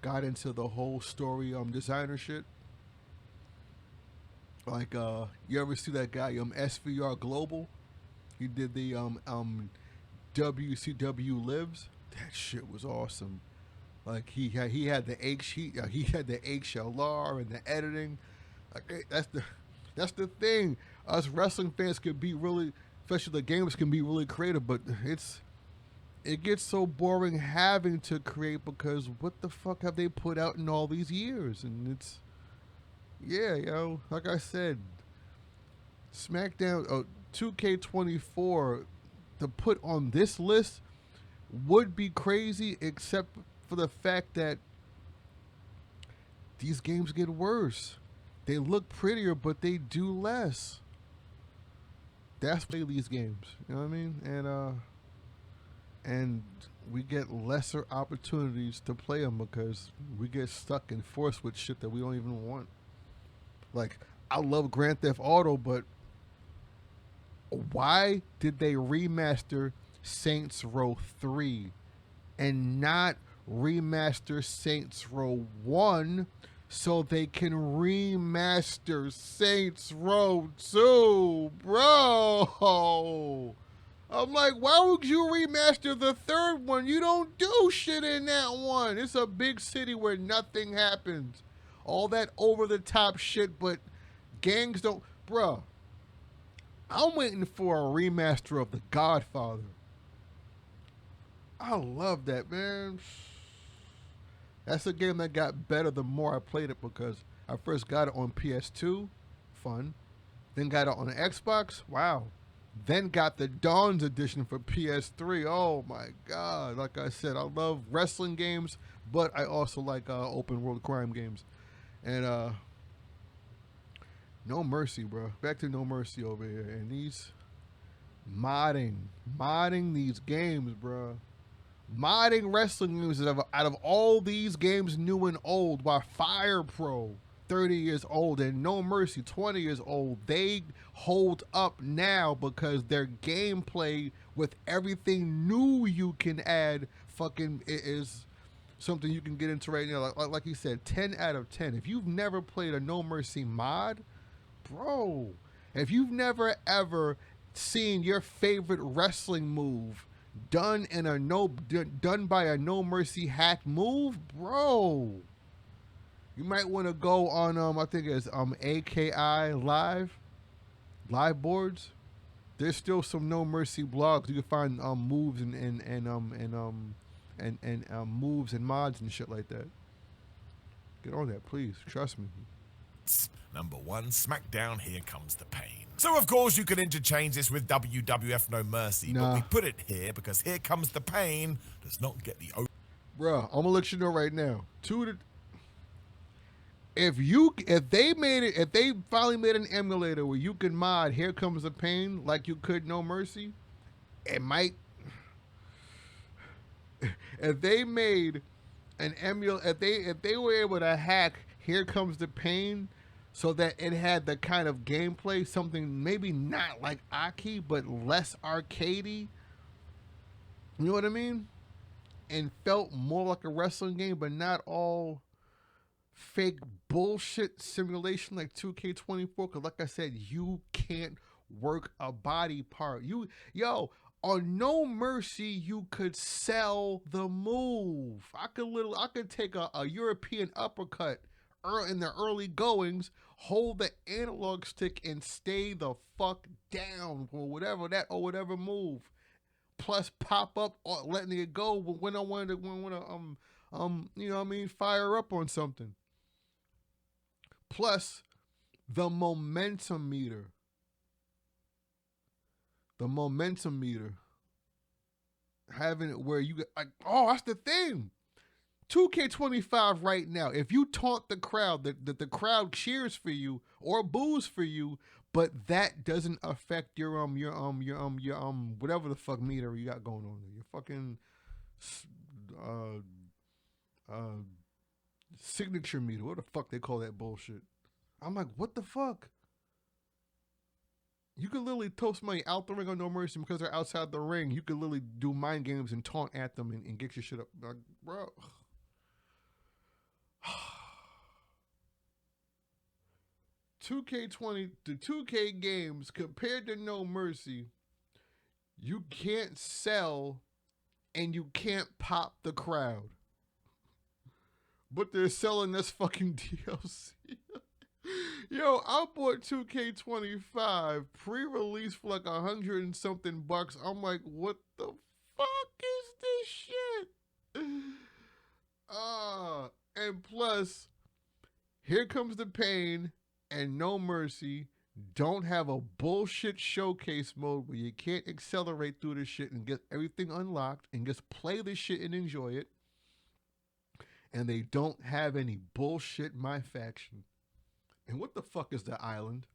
got into the whole story designer shit. Like you ever see that guy SVR Global? He did the WCW Lives. That shit was awesome. Like he had the he had the HLR and the editing. Like that's the thing. Us wrestling fans can be really, especially the gamers can be really creative, but it gets so boring having to create because what the fuck have they put out in all these years? And it's yeah, like I said, SmackDown 2K24 to put on this list would be crazy, except for the fact that these games get worse. They look prettier, but they do less. That's play these games. You know what I mean? And we get lesser opportunities to play them because we get stuck and forced with shit that we don't even want. Like I love Grand Theft Auto, but why did they remaster Saints Row 3 and not remaster Saints Row 1 so they can remaster Saints Row 2, bro? I'm like, why would you remaster the third one? You don't do shit in that one. It's a big city where nothing happens. All that over the top shit, but gangs don't. Bro, I'm waiting for a remaster of The Godfather. I love that, man. That's a game that got better the more I played it because I first got it on PS2, fun. Then got it on the Xbox, wow. Then got the Dawn's edition for PS3. Oh my god! Like I said, I love wrestling games, but I also like open world crime games. And No Mercy, bro. Back to No Mercy over here, and these modding these games, bro. Modding wrestling games out of all these games, new and old, while Fire Pro, 30 years old, and No Mercy, 20 years old, they hold up now because their gameplay with everything new you can add fucking is something you can get into right now. Like you said, 10 out of 10. If you've never played a No Mercy mod, bro, if you've never ever seen your favorite wrestling move done by a No Mercy hack move, bro, you might want to go on I think it's AKI live boards. There's still some No Mercy blogs. You can find moves and moves and mods and shit like that. Get on that, please. Trust me. Number 1, SmackDown Here Comes the Pain. So of course you could interchange this with WWF No Mercy, but we put it here because Here Comes the Pain does not get the... Bruh, I'm gonna let you know right now. If they finally made an emulator where you can mod Here Comes the Pain like you could No Mercy, it might... if they made an emulator, if they were able to hack Here Comes the Pain so that it had the kind of gameplay, something maybe not like Aki, but less arcadey. You know what I mean? And felt more like a wrestling game, but not all fake bullshit simulation like 2K24. Because like I said, you can't work a body part. On No Mercy, you could sell the move. I could take a European uppercut in the early goings, hold the analog stick and stay the fuck down for whatever move. Plus pop up or letting it go when I want to you know what I mean, fire up on something. Plus the momentum meter. Having it where you get like, oh, that's the thing. 2K25 right now, if you taunt the crowd, the crowd cheers for you or boos for you, but that doesn't affect your whatever the fuck meter you got going on there. Your fucking signature meter. What the fuck they call that bullshit? I'm like, what the fuck? You could literally toast somebody out the ring on No Mercy because they're outside the ring. You could literally do mind games and taunt at them and get your shit up. Like, bro. 2K20, the 2K games compared to No Mercy, you can't sell and you can't pop the crowd. But they're selling this fucking DLC. Yo, I bought 2K25 pre-release for like 100 and something bucks. I'm like, what the fuck is this shit? And plus, Here Comes the Pain and No Mercy don't have a bullshit showcase mode where you can't accelerate through this shit and get everything unlocked and just play this shit and enjoy it. And they don't have any bullshit My Faction. And what the fuck is the island?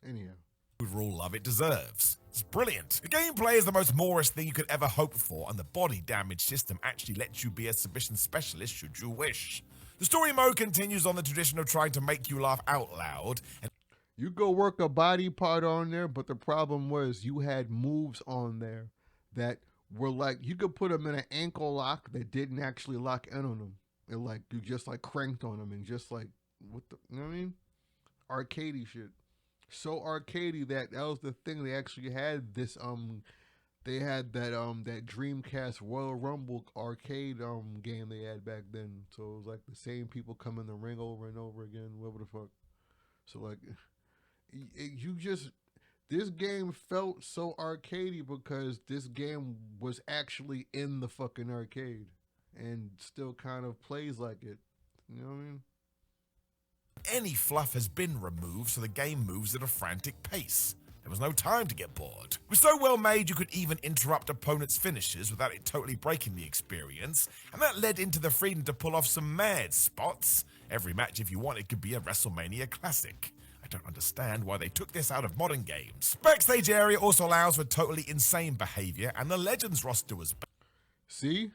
Anyhow. Overall love it deserves. It's brilliant. The gameplay is the most Morris thing you could ever hope for, and the body damage system actually lets you be a submission specialist should you wish. The story mode continues on the tradition of trying to make you laugh out loud, and you go work a body part on there, but the problem was you had moves on there that were like, you could put them in an ankle lock that didn't actually lock in on them. It like, you just like cranked on them and just like, what the, you know what I mean? Arcadey shit. So arcadey that was the thing. They actually had this, they had that Dreamcast Royal Rumble arcade game they had back then. So it was like the same people come in the ring over and over again, whatever the fuck. So like, this game felt so arcadey because this game was actually in the fucking arcade and still kind of plays like it. You know what I mean? any fluff has been removed so the game moves at a frantic pace. There was no time to get bored. It was so well made you could even interrupt opponents' finishes without it totally breaking the experience, and that led into the freedom to pull off some mad spots. Every match, if you wanted, could be a WrestleMania classic. I don't understand why they took this out of modern games. Backstage area also allows for totally insane behavior, and the Legends roster was See?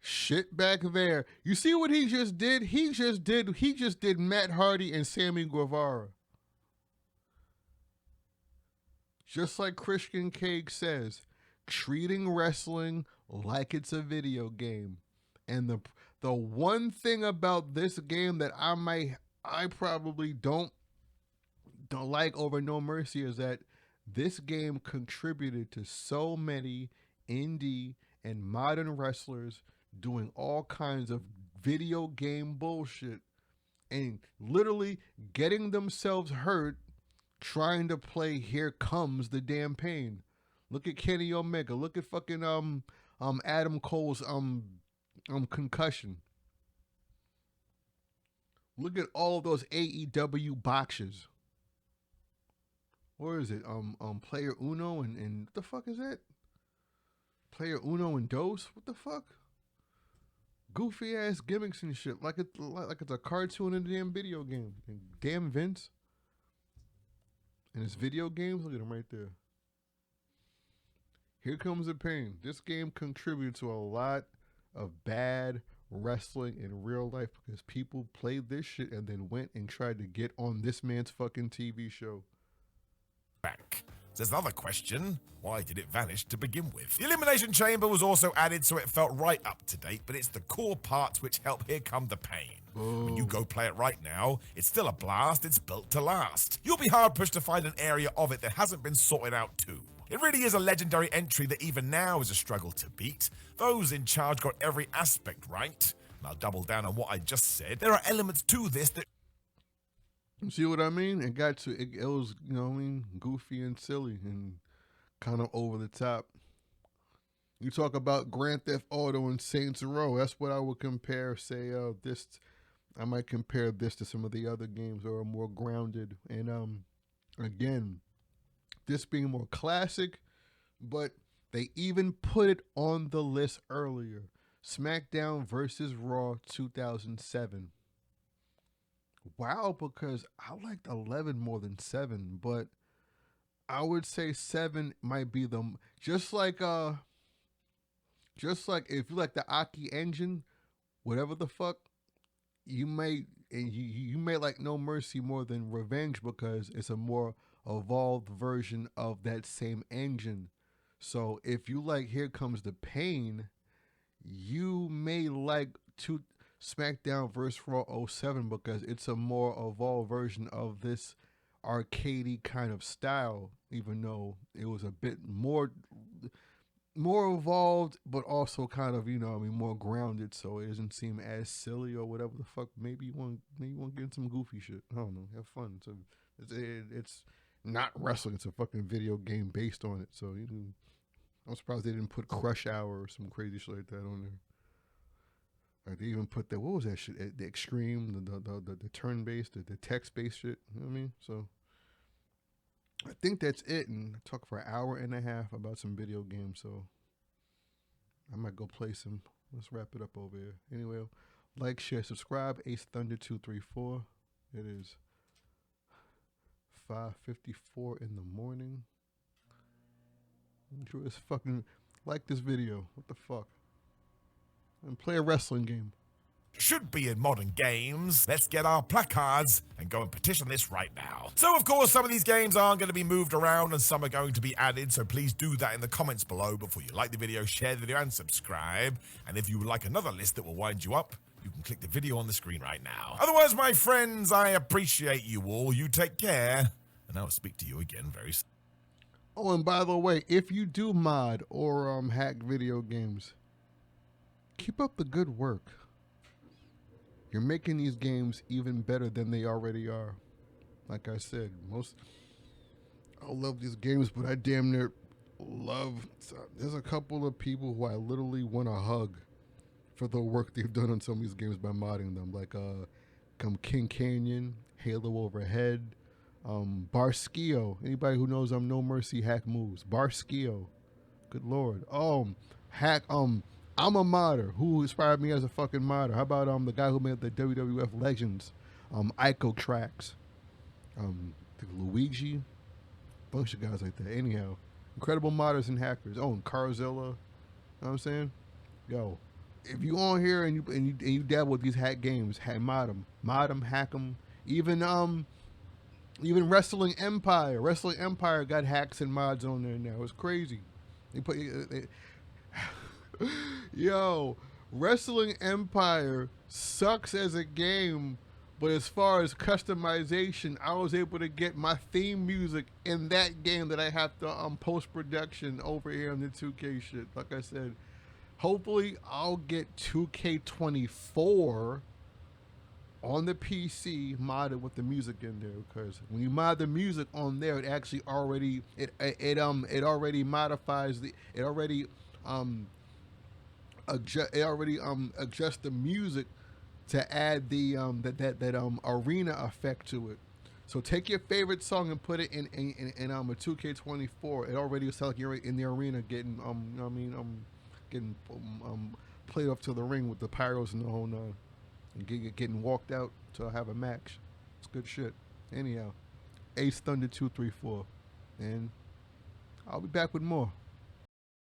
Shit back there. You see what he just did? He just did Matt Hardy and Sammy Guevara. Just like Christian Cage says, treating wrestling like it's a video game. And the one thing about this game that I probably don't like over No Mercy is that this game contributed to so many indie and modern wrestlers doing all kinds of video game bullshit and literally getting themselves hurt trying to play Here Comes the Damn Pain. Look at Kenny Omega. Look at fucking Adam Cole's concussion. Look at all of those AEW botches. Where is it? Player Uno and what the fuck is that? Player Uno and Dos? What the fuck? Goofy ass gimmicks and shit. Like it's a cartoon in a damn video game. And damn Vince. And it's video games. Look at them right there. Here Comes the Pain. This game contributed to a lot of bad wrestling in real life because people played this shit and then went and tried to get on this man's fucking TV show. back. There's another question. Why did it vanish to begin with? The Elimination Chamber was also added so it felt right up to date, but it's the core parts which help Here Come the Pain. When you go play it right now, it's still a blast, it's built to last. You'll be hard pushed to find an area of it that hasn't been sorted out too. It really is a legendary entry that even now is a struggle to beat. Those in charge got every aspect right. And I'll double down on what I just said. There are elements to this that You see what I mean? It was, you know what I mean, goofy and silly and kind of over the top. You talk about Grand Theft Auto and Saints Row. That's what I would compare, say, I might compare this to some of the other games that are more grounded. And again, this being more classic, but they even put it on the list earlier. SmackDown versus Raw 2007. Wow, because I liked 11 more than 7, but I would say 7 might be just like if you like the Aki engine, whatever the fuck, you may like No Mercy more than Revenge because it's a more evolved version of that same engine. So if you like Here Comes the Pain, you may like SmackDown vs. Raw '07 because it's a more evolved version of this arcadey kind of style, even though it was a bit more evolved, but also kind of, more grounded, so it doesn't seem as silly or whatever the fuck. Maybe you want to get in some goofy shit. I don't know, have fun. So it's not wrestling. It's a fucking video game based on it. So I'm surprised they didn't put Crush Hour or some crazy shit like that on there. Like they even put what was that shit? The extreme, the turn based, the text based shit. You know what I mean? So I think that's it. And I talked for an hour and a half about some video games. So I might go play some. Let's wrap it up over here. Anyway, like, share, subscribe. Ace Thunder 234. It is 5:54 in the morning. I'm sure it's fucking like this video. What the fuck? And play a wrestling game. Should be in modern games. Let's get our placards and go and petition this right now. So, of course, some of these games aren't going to be moved around and some are going to be added, so please do that in the comments below before you like the video, share the video, and subscribe. And if you would like another list that will wind you up, you can click the video on the screen right now. Otherwise, my friends, I appreciate you all. You take care, and I'll speak to you again very soon. Oh, and by the way, if you do mod or hack video games, keep up the good work. You're making these games even better than they already are. Like I said, I love these games, but I damn near love. There's a couple of people who I literally want to hug for the work they've done on some of these games by modding them. Like King Canyon, Halo Overhead, Barskio. Anybody who knows No Mercy hack moves. Barskio. Good lord. Hack I'm a modder. Who inspired me as a fucking modder? How about the guy who made the WWF Legends, Ico Tracks, Luigi, bunch of guys like that. Anyhow, incredible modders and hackers. And Carzilla. You know what I'm saying? Yo, if you on here and you dabble with these hack games, mod them, hack them. Even Wrestling Empire. Wrestling Empire got hacks and mods on there now. It's crazy. Yo, Wrestling Empire sucks as a game, but as far as customization, I was able to get my theme music in that game that I have to post-production over here on the 2K shit. Like I said, hopefully I'll get 2K24 on the PC modded with the music in there, because when you mod the music on there, it actually already modifies adjusts the music to add the arena effect to it. So take your favorite song and put it in a 2K24. It already sounds like you're in the arena getting getting played up to the ring with the pyros and the whole nine, and getting walked out to have a match. It's good shit. Anyhow, Ace Thunder 234, and I'll be back with more.